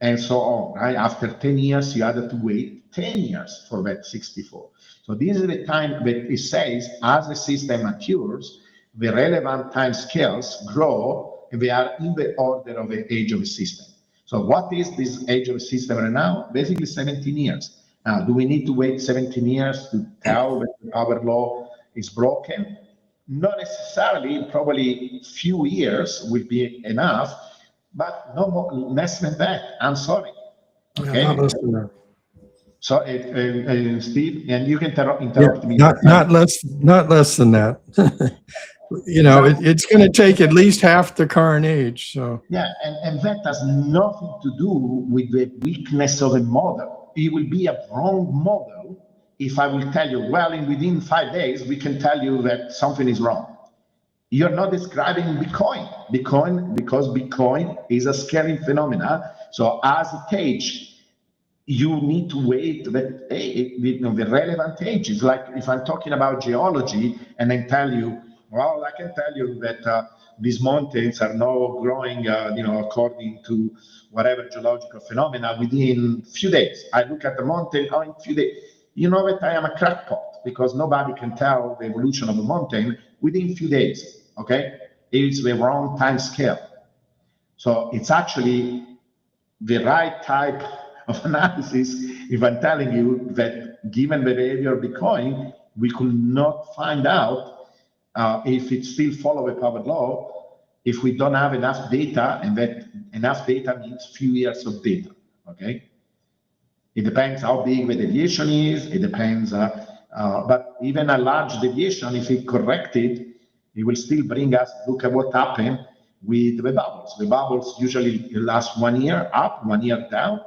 and so on, right? After 10 years, you had to wait 10 years for that 64. So this is the time that it says, as the system matures, the relevant time scales grow, and they are in the order of the age of the system. So what is this age of the system right now? Basically 17 years. Now, do we need to wait 17 years to tell that the power law is broken? Not necessarily. Probably few years will be enough, but no more, less than that. I'm sorry. Okay. Yeah, not less than that. So, Steve, and you can interrupt me. Not less than that. It's going to take at least half the current age. So yeah, and that has nothing to do with the weakness of a model. It will be a wrong model if I will tell you, well, within 5 days, we can tell you that something is wrong. You're not describing Bitcoin because Bitcoin is a scaling phenomena. So as it ages, you need to wait that the relevant age is like if I'm talking about geology and then tell you, well, I can tell you that these mountains are now growing, according to whatever geological phenomena within few days. I look at the mountain, in few days. You know that I am a crackpot because nobody can tell the evolution of a mountain within few days, okay? It's the wrong time scale. So it's actually the right type of analysis if I'm telling you that given the behavior of Bitcoin, we could not find out if it still follows the power law if we don't have enough data, and that enough data means few years of data, okay? It depends how big the deviation is, it depends, but even a large deviation, if it corrected, it will still bring us, look at what happened with the bubbles. The bubbles usually last 1 year up, 1 year down,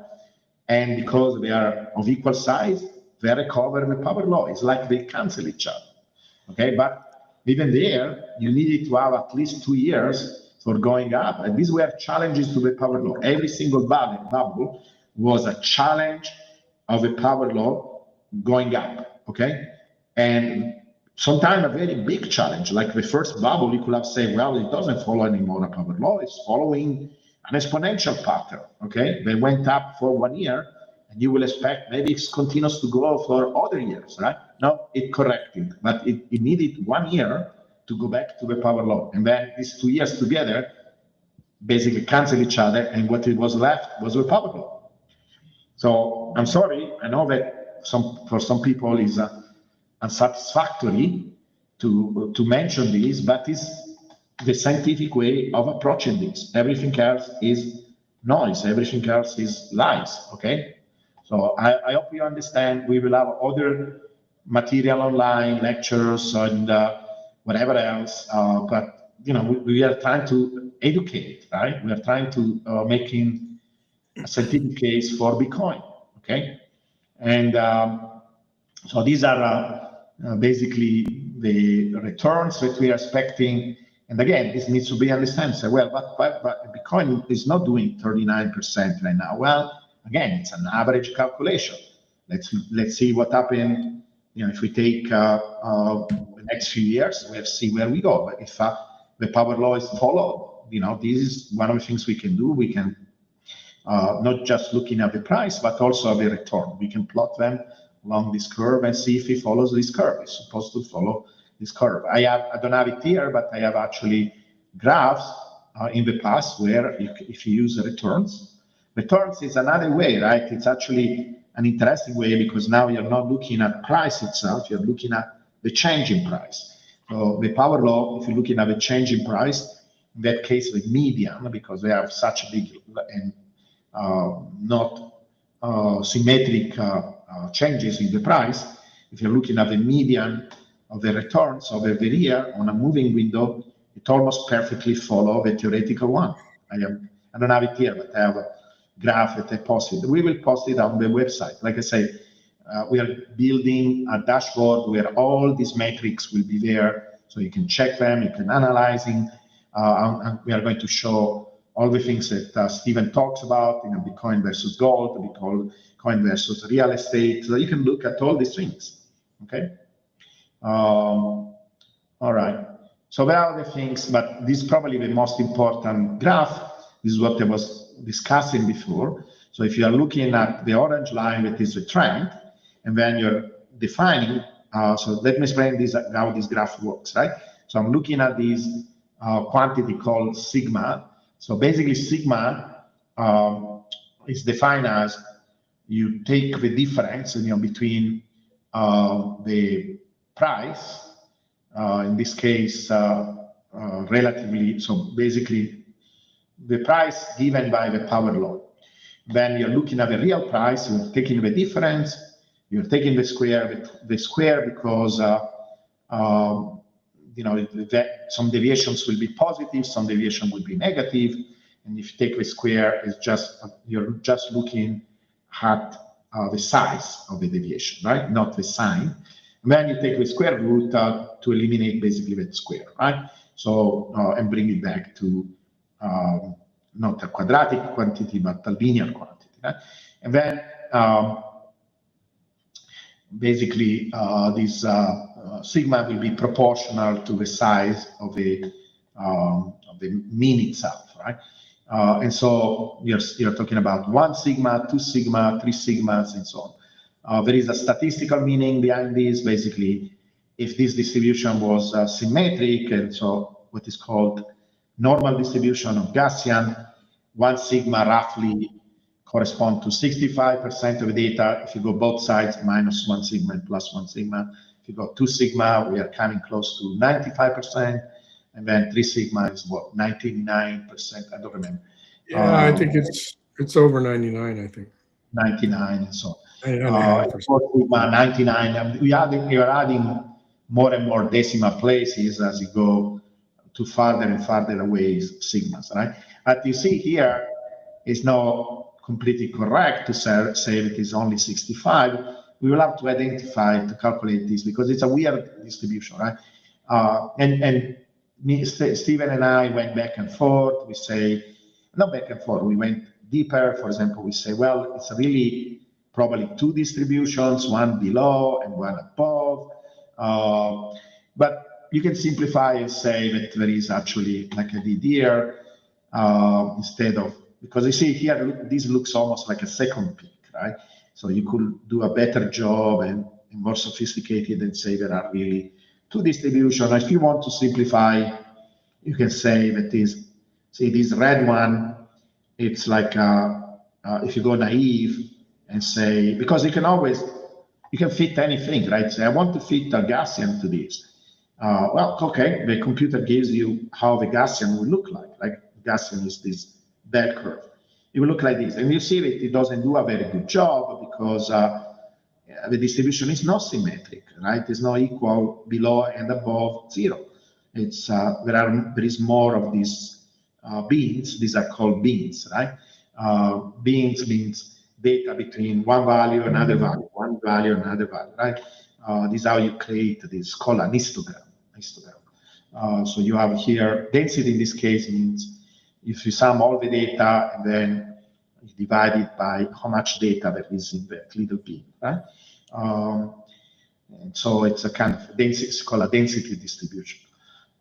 and because they are of equal size, they recover the power law. It's like they cancel each other. Okay, but even there, you needed to have at least 2 years for going up, and these were challenges to the power law. Every single bubble was a challenge of the power law going up. Okay, and sometimes a very big challenge, like the first bubble, you could have said, well, it doesn't follow anymore a power law, it's following an exponential pattern. Okay, they went up for 1 year, and you will expect maybe it continues to go for other years, right? No, it corrected, but it needed 1 year to go back to the power law, and then these 2 years together basically cancel each other, and what it was left was the power law. So I'm sorry, I know that for some people is unsatisfactory to mention this, but it's the scientific way of approaching this. Everything else is noise, everything else is lies. Okay, so I hope you understand. We will have other material online, lectures, and whatever else, but we are trying to educate, right? We are trying to making a scientific case for Bitcoin. Okay, and so these are basically the returns that we are expecting. And again, this needs to be understood. So, well, but Bitcoin is not doing 39% right now. Well, again, it's an average calculation. Let's see what happened. If we take the next few years, we'll see where we go. But if the power law is followed, this is one of the things we can do. We can not just looking at the price, but also at the return. We can plot them along this curve and see if it follows this curve. It's supposed to follow this curve. I don't have it here, but I have actually graphs in the past where if you use returns is another way, right? It's actually an interesting way because now you're not looking at price itself, you're looking at the change in price. So the power law, if you're looking at the change in price, in that case the median, because they have such big and not symmetric changes in the price, if you're looking at the median of the returns of every year on a moving window, it almost perfectly follows the theoretical one. I don't have it here, but I have a graph that I posted. We will post it on the website. Like I say, we are building a dashboard where all these metrics will be there, so you can check them, you can analyzing, and we are going to show all the things that Stephen talks about, Bitcoin versus gold, Bitcoin versus real estate. So you can look at all these things. Okay. All right. So there are the things, but this is probably the most important graph. This is what I was discussing before. So if you are looking at the orange line, that is the trend, and then you're defining. So let me explain this how this graph works, right? So I'm looking at this quantity called sigma. So basically, sigma is defined as you take the difference, between the price, in this case, relatively. So basically, the price given by the power law. Then you're looking at the real price. You're taking the difference. You're taking the square because some deviations will be positive, some deviation will be negative, and if you take the square, you're just looking at the size of the deviation, right? Not the sign. And then you take the square root to eliminate basically the square, right? So and bring it back to not a quadratic quantity but a linear quantity, right? And then basically this sigma will be proportional to the size of the mean itself, right? And so you're talking about 1 sigma, 2 sigma, 3 sigmas, and so on. There is a statistical meaning behind this. Basically, if this distribution was symmetric, and so what is called normal distribution of Gaussian, 1 sigma roughly correspond to 65% of the data. If you go both sides, minus 1 sigma and plus 1 sigma. If you go 2 sigma, we are coming close to 95%. And then 3 sigma is what, 99%? I don't remember. Yeah, I think it's over 99, I think. 99 and so on. 8.5%. Sigma 99, and we are adding more and more decimal places as you go to farther and farther away sigmas, right? But you see here, it's not completely correct to say it is only 65. We will have to identify to calculate this because it's a weird distribution, right? And Stephen and I went back and forth. We say, not back and forth, we went deeper. For example, we say, well, it's really probably two distributions, one below and one above. But you can simplify and say that there is actually, like I did here, instead of, because you see here, this looks almost like a second peak, right? So you could do a better job and more sophisticated and say there are really two distributions. If you want to simplify, you can say that this red one, it's like if you go naive and say, because you can fit anything, right? Say, I want to fit a Gaussian to this. Well, okay, the computer gives you how the Gaussian will look like. Like Gaussian is this bell curve. It will look like this. And you see that it doesn't do a very good job because the distribution is not symmetric, right? It's not equal below and above zero. It's there is more of these beans. These are called beans, right? Beans means data between one value and another value, one value and another value, right? This is how you create this called an histogram. So you have here density in this case means if you sum all the data and then you divide it by how much data there is in that little bean, right? And so it's a kind of density, it's called a density distribution.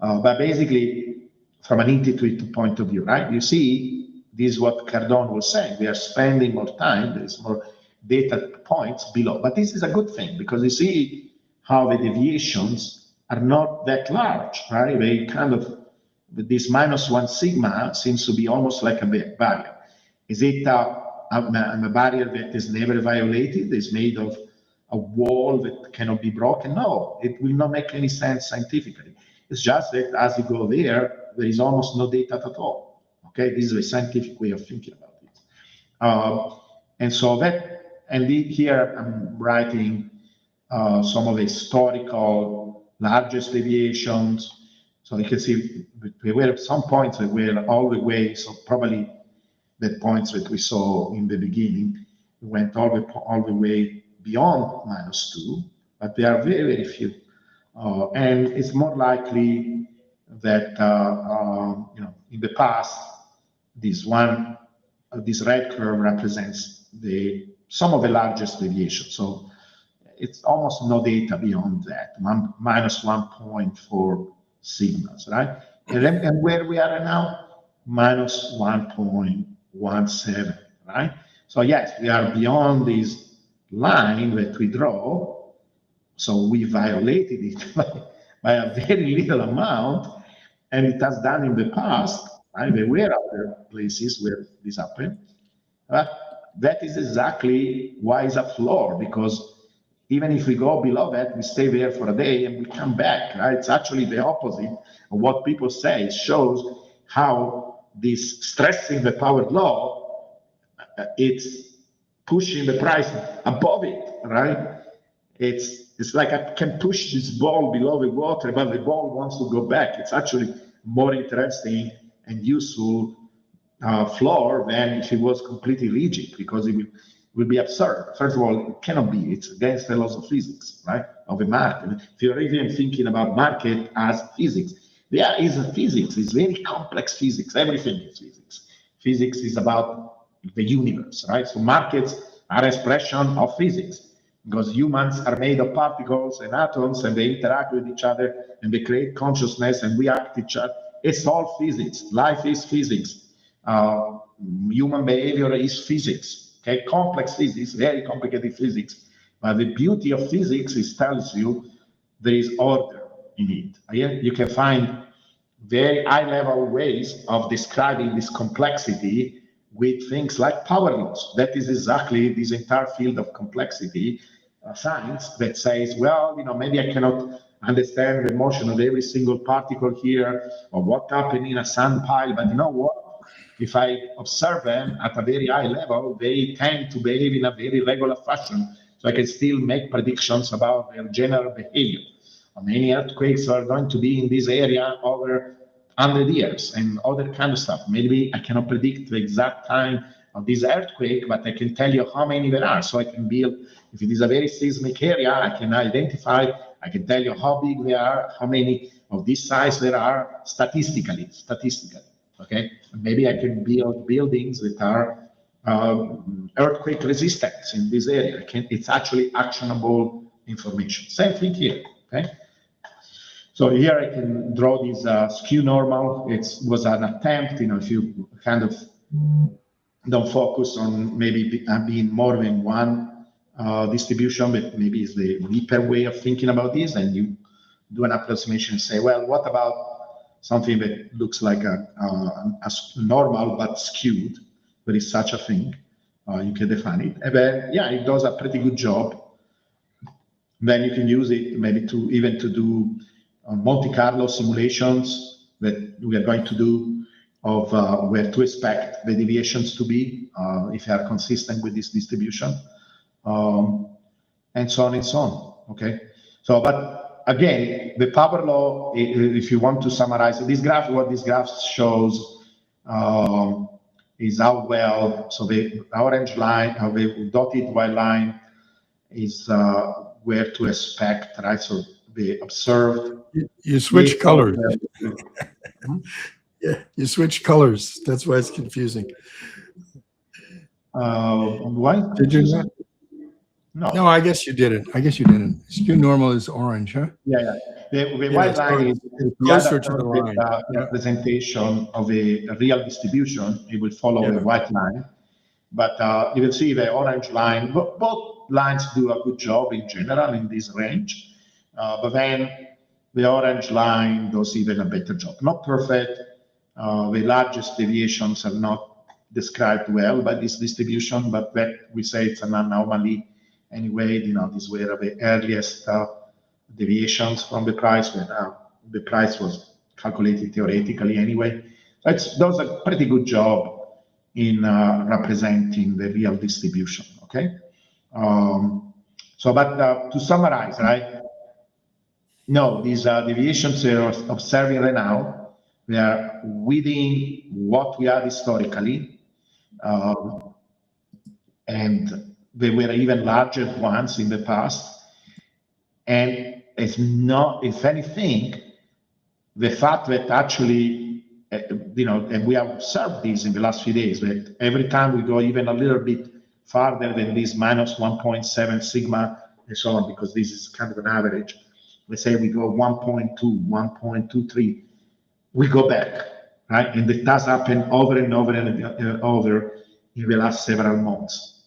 But basically, from an intuitive point of view, right? You see, this is what Cardone was saying. We are spending more time. There's more data points below. But this is a good thing because you see how the deviations are not that large, right? They kind of, this -1 sigma seems to be almost like a barrier. Is it a barrier that is never violated? Is made of a wall that cannot be broken? No, it will not make any sense scientifically. It's just that as you go there is almost no data at all. Okay, this is a scientific way of thinking about it. And so here I'm writing some of the historical largest deviations. So you can see there were some points that were all the way, so probably the points that we saw in the beginning, we went all the way beyond -2, but there are very, very few. And it's more likely that in the past, this red curve represents some of the largest deviation. So it's almost no data beyond that, -1.4 sigmas, right? And where we are now, -1.17, right? So yes, we are beyond this line that we draw. So we violated it by a very little amount, and it has done in the past, right? There were other places where this happened. But that is exactly why it's a floor, because even if we go below that, we stay there for a day and we come back, right? It's actually the opposite of what people say. It shows how this stressing the power law, it's pushing the price above it, right? It's like I can push this ball below the water, but the ball wants to go back. It's actually more interesting and useful floor than if it was completely rigid, because it will be absurd. First of all, it cannot be. It's against the laws of physics, right? Of a market. If you're even thinking about market as physics, there is a physics. It's very complex physics. Everything is physics. Physics is about the universe, right? So markets are expression of physics, because humans are made of particles and atoms, and they interact with each other, and they create consciousness, and we act each other. It's all physics. Life is physics. Human behavior is physics. Okay, complex physics, very complicated physics. But the beauty of physics is tells you there is order in it. You can find very high-level ways of describing this complexity with things like power laws. That is exactly this entire field of complexity science that says, well, maybe I cannot understand the motion of every single particle here or what happened in a sand pile, but you know what? if I observe them at a very high level, they tend to behave in a very regular fashion. So I can still make predictions about their general behavior. Many earthquakes are going to be in this area over 100 years and other kind of stuff. Maybe I cannot predict the exact time of this earthquake, but I can tell you how many there are. So I can build, if it is a very seismic area, I can identify, I can tell you how big they are, how many of this size there are statistically, okay? Maybe I can build buildings that are earthquake resistant in this area. It's actually actionable information. Same thing here, okay? So here I can draw this skew normal. It was an attempt, if you kind of don't focus on maybe being more than one distribution, but maybe it's the deeper way of thinking about this, and you do an approximation and say, well, what about something that looks like a normal but skewed? There is such a thing. You can define it. And then, yeah, it does a pretty good job. Then you can use it maybe to do Monte Carlo simulations that we are going to do of where to expect the deviations to be if they are consistent with this distribution, and so on and so on. Okay. So, but again, the power law, if you want to summarize this graph, what this graph shows is how well, so the orange line, the dotted white line is where to expect, right? So the observed. You switch colors. Yeah, you switch colors. That's why it's confusing. Why? Did you not? No, I guess you didn't. Skew normal is orange, huh? Yeah. The white line is closer to the line. Representation of a real distribution. It will follow the white line. But you will see the orange line, both lines do a good job in general in this range. But then the orange line does even a better job. Not perfect. The largest deviations are not described well by this distribution, but that we say it's an anomaly anyway. These were the earliest deviations from the price when the price was calculated theoretically anyway. It does a pretty good job in representing the real distribution, okay? But to summarize, right? No, these deviations we're observing right now, they are within what we are historically, and they were even larger ones in the past. And it's not, if anything, the fact that actually, and we have observed this in the last few days, that every time we go even a little bit farther than this minus 1.7 sigma and so on, because this is kind of an average, let's say we go 1.2, 1.23, we go back, right? And it does happen over and over and over in the last several months.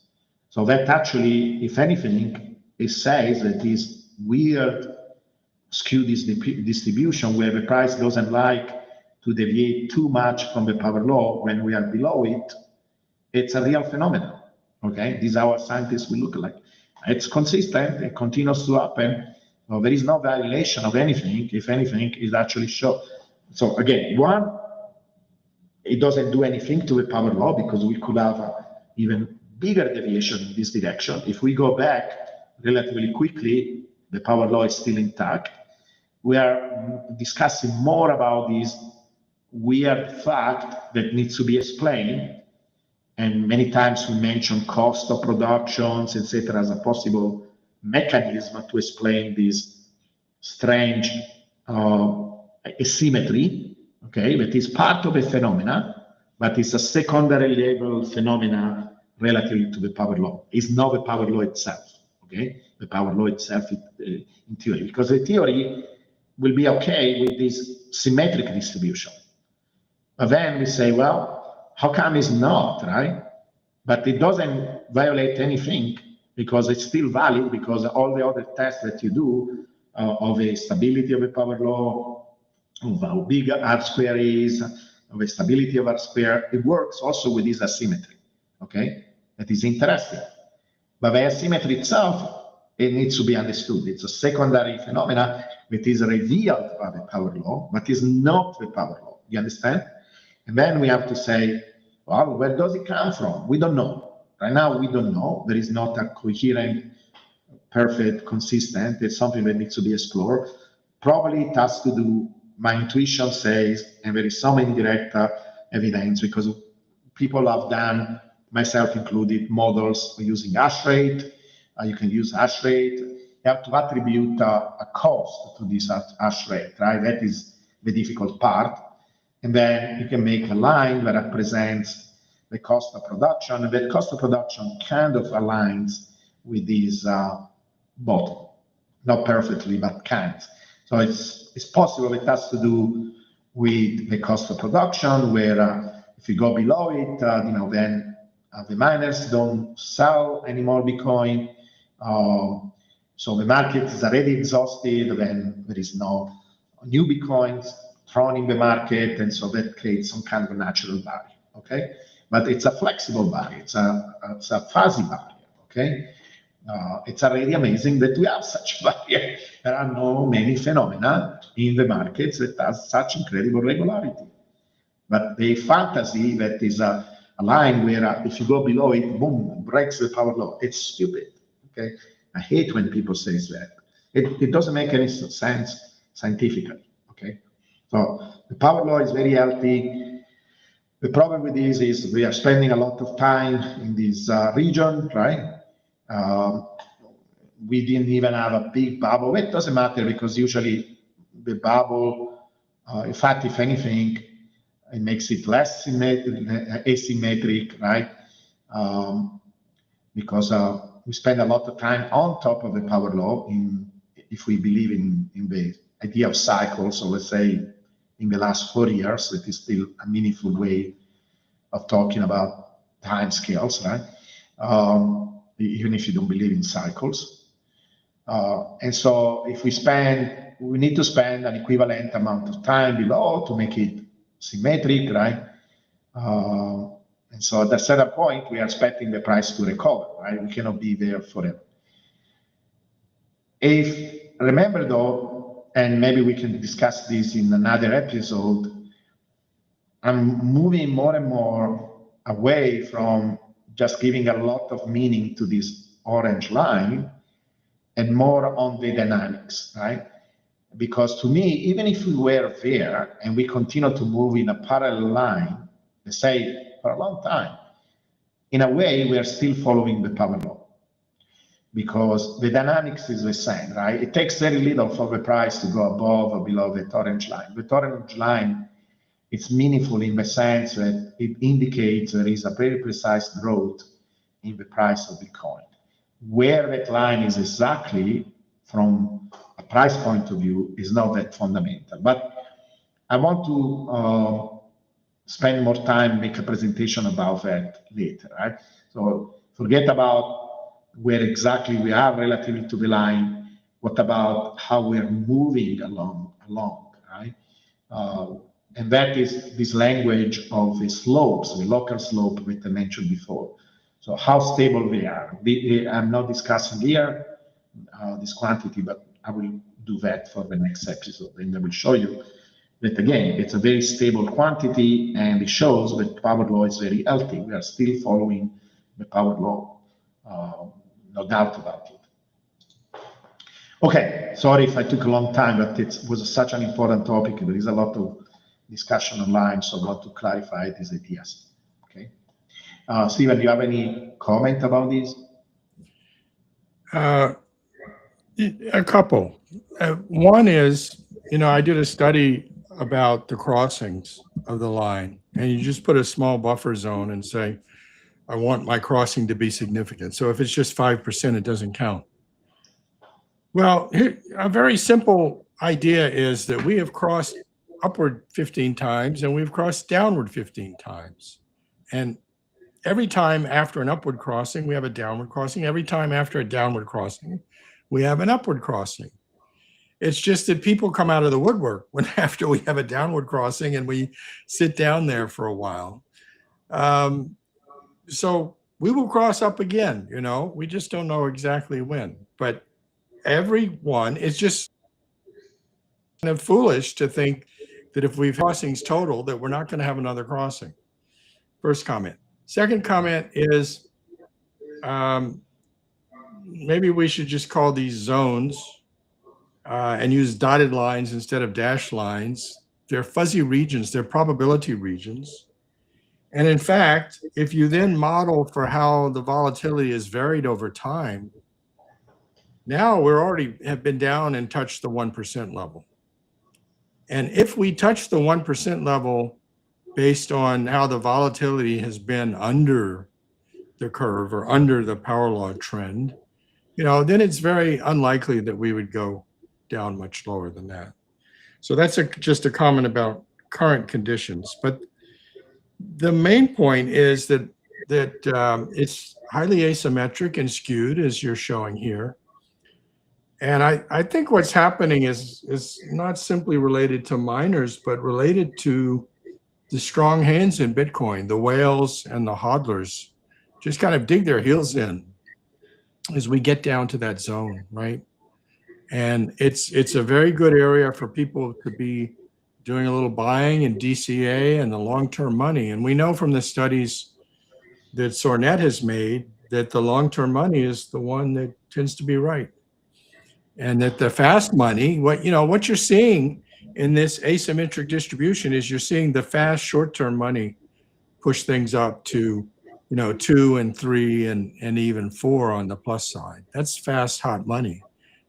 So that actually, if anything, it says that this weird skew distribution where the price doesn't like to deviate too much from the power law when we are below it, it's a real phenomenon, okay? This is how our scientists will look like. It's consistent, it continues to happen. So there is no violation of anything. If anything, it actually shows. So again, one, it doesn't do anything to the power law because we could have an even bigger deviation in this direction. If we go back relatively quickly, the power law is still intact. We are discussing more about this weird fact that needs to be explained. And many times we mention cost of productions, etc., as a possible mechanism to explain this strange asymmetry, okay, that is part of a phenomena, but it's a secondary level phenomena relative to the power law. It's not the power law itself, okay? The power law itself in theory, because the theory will be okay with this symmetric distribution. But then we say, well, how come it's not, right? But it doesn't violate anything because it's still valid, because all the other tests that you do of the stability of the power law, of how big R square is, of the stability of R square, it works also with this asymmetry, okay? That is interesting. But the asymmetry itself, it needs to be understood. It's a secondary phenomena that is revealed by the power law, but is not the power law. You understand? And then we have to say, Well, where does it come from? We don't know. Right now, we don't know. There is not a coherent, perfect, consistent. It's something that needs to be explored. Probably it has to do, my intuition says, and there is some indirect evidence because people have done, myself included, models using hash rate. You can use hash rate. You have to attribute a cost to this hash rate, right? That is the difficult part. And then you can make a line that represents the cost of production. And that cost of production kind of aligns with this bottom. Not perfectly, but kind. So it's possible it has to do with the cost of production, where if you go below it, then the miners don't sell any more Bitcoin. So the market is already exhausted, then there is no new Bitcoins thrown in the market, and so that creates some kind of a natural barrier, okay? But it's a flexible barrier, it's a fuzzy barrier, okay? It's already amazing that we have such a barrier. There are no many phenomena in the markets that has such incredible regularity. But the fantasy that is a line where if you go below it, boom, breaks the power law, it's stupid, okay? I hate when people say that. It doesn't make any sense scientifically, okay? So the power law is very healthy. The problem with this is we are spending a lot of time in this region, right? We didn't even have a big bubble. It doesn't matter because usually the bubble, in fact, if anything, it makes it less asymmetric, right? Because we spend a lot of time on top of the power law if we believe in the idea of cycles. So let's say in the last 4 years, it is still a meaningful way of talking about time scales, right? Even if you don't believe in cycles. And so if we need to spend an equivalent amount of time below to make it symmetric, right? And so at a certain point, we are expecting the price to recover, right? We cannot be there forever. Remember though, and maybe we can discuss this in another episode, I'm moving more and more away from just giving a lot of meaning to this orange line and more on the dynamics, right? Because to me, even if we were there and we continue to move in a parallel line, let's say for a long time, in a way, we are still following the power law because the dynamics is the same, right? It takes very little for the price to go above or below the orange line. The orange line, it's meaningful in the sense that it indicates there is a very precise growth in the price of Bitcoin. Where that line is exactly from a price point of view is not that fundamental. But I want to spend more time, make a presentation about that later, right? So forget about where exactly we are relative to the line. What about how we're moving along, right? And that is this language of the slopes, the local slope that I mentioned before. So how stable they are. I'm not discussing here this quantity, but I will do that for the next episode, and I will show you that again, it's a very stable quantity, and it shows that power law is very healthy. We are still following the power law, no doubt about it. Okay, sorry if I took a long time, but it was such an important topic. There is a lot of discussion online, so I want to clarify these ideas. Okay, Stephen, do you have any comment about this? A couple. One is, I did a study about the crossings of the line, and you just put a small buffer zone and say, I want my crossing to be significant. So if it's just 5%, it doesn't count. Well, a very simple idea is that we have crossed upward 15 times and we've crossed downward 15 times. And every time after an upward crossing, we have a downward crossing. Every time after a downward crossing, we have an upward crossing. It's just that people come out of the woodwork when after we have a downward crossing and we sit down there for a while. So we will cross up again, we just don't know exactly when. But everyone is just kind of foolish to think that if we've crossings total, that we're not going to have another crossing. First comment. Second comment is maybe we should just call these zones and use dotted lines instead of dashed lines. They're fuzzy regions, they're probability regions. And in fact, if you then model for how the volatility is varied over time, now we're already have been down and touched the 1% level. And if we touch the 1% level based on how the volatility has been under the curve or under the power law trend, then it's very unlikely that we would go down much lower than that. So that's just a comment about current conditions. But the main point is that it's highly asymmetric and skewed, as you're showing here. And I think what's happening is not simply related to miners, but related to the strong hands in Bitcoin. The whales and the hodlers just kind of dig their heels in as we get down to that zone, right? And it's a very good area for people to be doing a little buying in DCA and the long-term money. And we know from the studies that Sornet has made that the long-term money is the one that tends to be right. And that the fast money, what you're seeing in this asymmetric distribution is you're seeing the fast short-term money push things up to 2 and 3 and even 4 on the plus side. That's fast, hot money.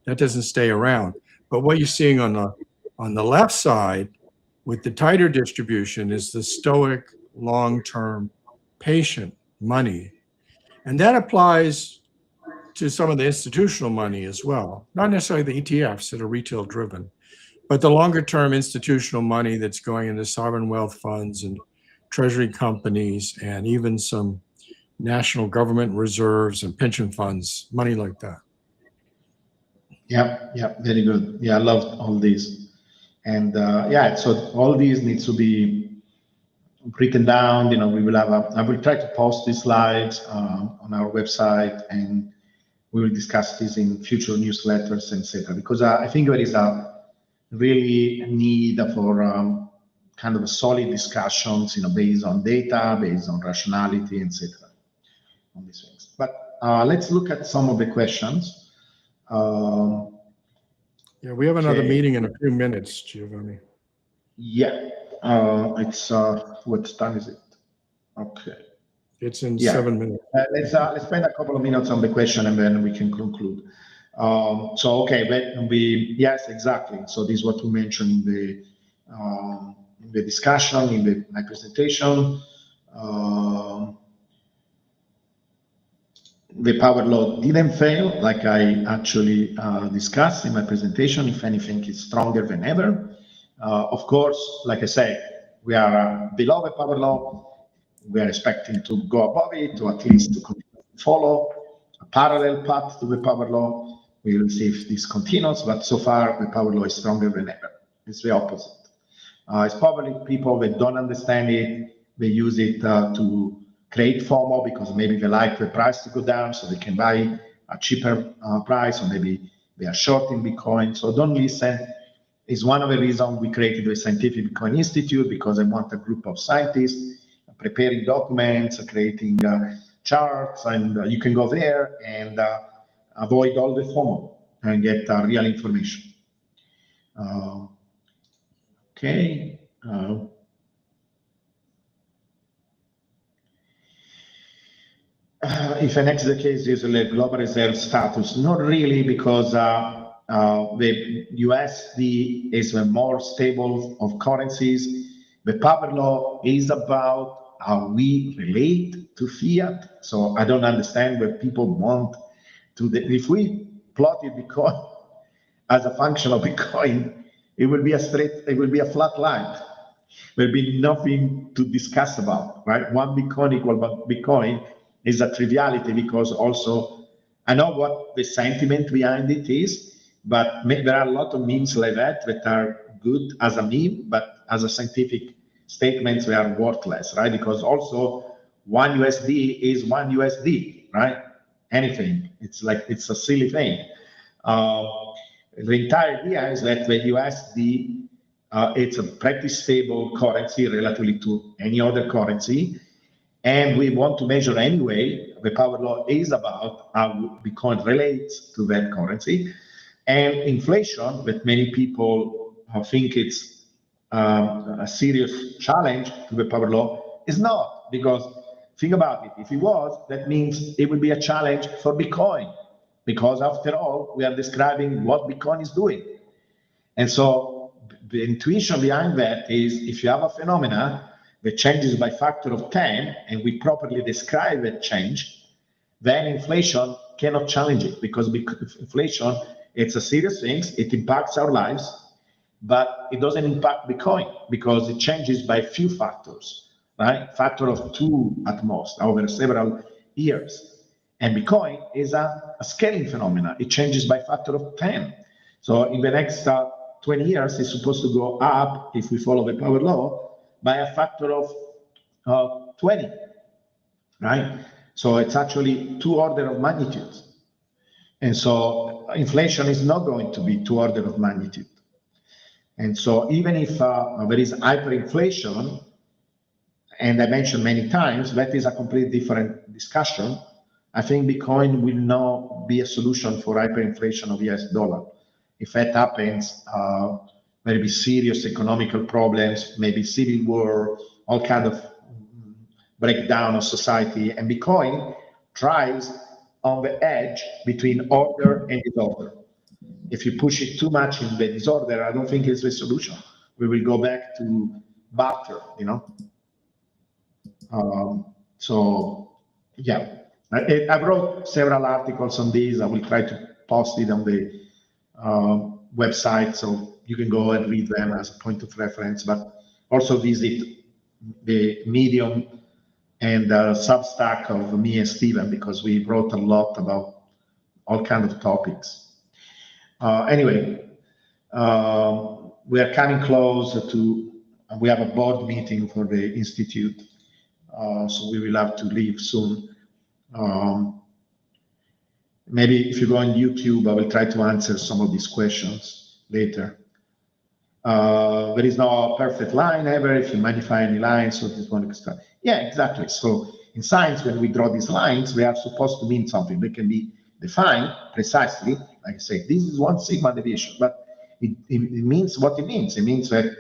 That doesn't stay around. But what you're seeing on the left side with the tighter distribution is the stoic, long-term, patient money. And that applies to some of the institutional money as well. Not necessarily the ETFs that are retail driven, but the longer-term institutional money that's going into sovereign wealth funds and treasury companies and even some national government reserves and pension funds, money like that. Yeah, very good. Yeah, I love all these. And so all these needs to be written down. We will have I will try to post these slides on our website, and we will discuss this in future newsletters, etc. Because I think there is a really need for kind of solid discussions, based on data, based on rationality, etc. on these things. But let's look at some of the questions. We have another meeting in a few minutes, Giovanni. Yeah, it's what time is it? Okay. It's in 7 minutes. Let's spend a couple of minutes on the question and then we can conclude. Yes, exactly. So this is what we mentioned in the discussion, in my presentation. The power law didn't fail, like I actually discussed in my presentation. If anything, it's stronger than ever. Of course, like I say, we are below the power law. We are expecting to go above it, or at least to follow a parallel path to the power law. We will see if this continues, but so far the power law is stronger than ever. It's the opposite. It's probably people that don't understand it, they use it to create FOMO because maybe they like the price to go down so they can buy a cheaper price, or maybe they are shorting Bitcoin. So don't listen. It's one of the reasons we created the Scientific Bitcoin Institute, because I want a group of scientists preparing documents, creating charts, and you can go there and avoid all the FOMO and get real information. Okay. If an X is the case, is a global reserve status? Not really, because the USD is a more stable of currencies. The power law is about how we relate to fiat. So I don't understand what people want to. If we plotted Bitcoin as a function of Bitcoin, it will be a flat line. There'll be nothing to discuss about, right? One Bitcoin equal Bitcoin is a triviality, because also I know what the sentiment behind it is, but there are a lot of memes like that are good as a meme, but as a scientific statements, they are worthless, right? Because also one USD is one USD, right? Anything, it's a silly thing. The entire idea is that the USD, it's a pretty stable currency relatively to any other currency. And we want to measure anyway. The power law is about how Bitcoin relates to that currency. And inflation, that many people think it's a serious challenge to the power law, is not. Because think about it, if it was, that means it would be a challenge for Bitcoin. Because after all, we are describing what Bitcoin is doing. And so the intuition behind that is if you have a phenomena that changes by factor of 10, and we properly describe that change, then inflation cannot challenge it, because inflation, it's a serious thing, it impacts our lives, but it doesn't impact Bitcoin because it changes by few factors, right? Factor of 2 at most over several years. And Bitcoin is a scaling phenomenon. It changes by factor of 10. So in the next 20 years, it's supposed to go up, if we follow the power law, by a factor of 20, right? So it's actually 2 orders of magnitude. And so inflation is not going to be 2 orders of magnitude. And so even if there is hyperinflation, and I mentioned many times, that is a completely different discussion. I think Bitcoin will not be a solution for hyperinflation of US dollar. If that happens, there will be serious economical problems, maybe civil war, all kind of breakdown of society. And Bitcoin thrives on the edge between order and disorder. If you push it too much in the disorder, I don't think it's the solution. We will go back to barter, you know. So, yeah, I wrote several articles on this. I will try to post it on the website, so you can go and read them as a point of reference, but also visit the Medium and Substack of me and Stephen, because we wrote a lot about all kinds of topics. Anyway, we are coming close to, we have a board meeting for the Institute, so we will have to leave soon. Maybe if you go on YouTube, I will try to answer some of these questions later. There is no perfect line ever. If you magnify any line, so this one is start. Yeah, exactly. So in science, when we draw these lines, they are supposed to mean something. They can be defined precisely. Like I say, this is 1 sigma deviation, but it means what it means. It means that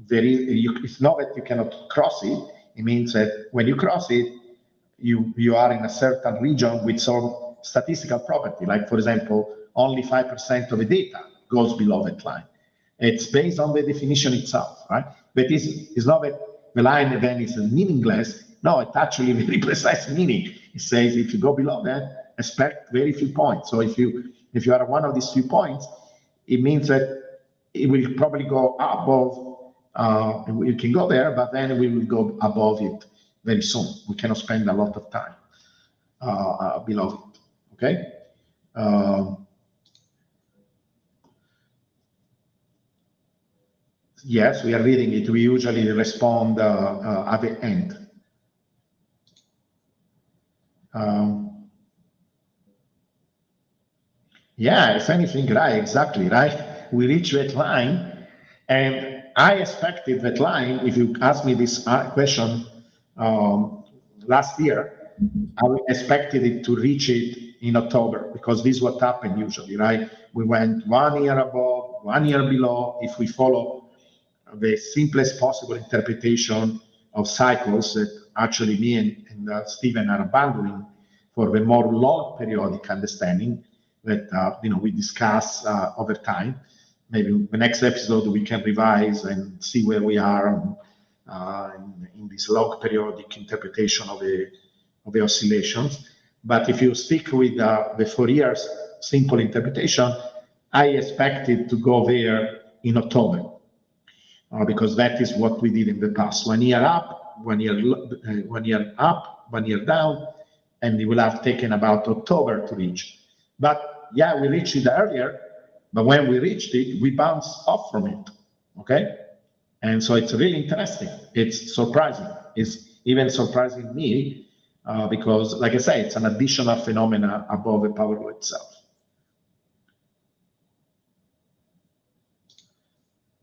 there is, it's not that you cannot cross it. It means that when you cross it, you are in a certain region with some statistical property. Like, for example, only 5% of the data goes below that line. It's based on the definition itself, right? But it's not that the line then is meaningless. No, it's actually very precise meaning. It says if you go below that, expect very few points. So if you are one of these few points, it means that it will probably go above. You can go there, but then we will go above it very soon. We cannot spend a lot of time below it. Okay. Yes, we are reading it. We usually respond at the end. Yeah, if anything, right, exactly, right? We reach that line, and I expected that line. If you asked me this question last year, I expected it to reach it in October, because this is what happened usually, right? We went 1 year above, 1 year below. If we follow the simplest possible interpretation of cycles that actually me and Stephen are abandoning for the more long periodic understanding that we discuss over time. Maybe the next episode we can revise and see where we are in this log periodic interpretation of the oscillations. But if you stick with the 4 years simple interpretation, I expected to go there in October, because that is what we did in the past. 1 year up, 1 year up, 1 year down, and it will have taken about October to reach. But yeah, we reached it earlier, but when we reached it, we bounced off from it, okay? And so it's really interesting. It's surprising. It's even surprising me, because, like I say, it's an additional phenomena above the power law itself.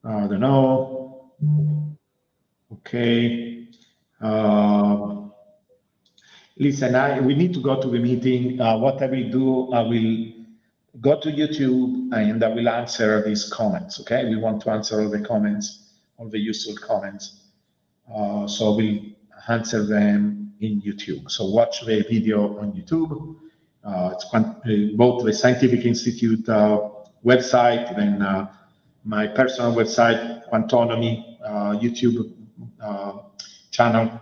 I don't know. Okay. Listen, we need to go to the meeting. What I will do, I will go to YouTube and I will answer these comments, okay? We want to answer all the comments, all the useful comments. So we'll answer them in YouTube. So watch the video on YouTube. It's both the Scientific Institute website, then my personal website, Quantonomy YouTube channel.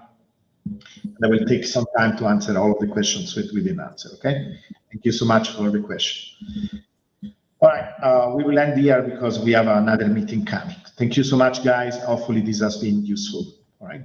And I will take some time to answer all of the questions that we didn't answer, okay? Thank you so much for the question. All right, we will end here because we have another meeting coming. Thank you so much, guys. Hopefully this has been useful, all right?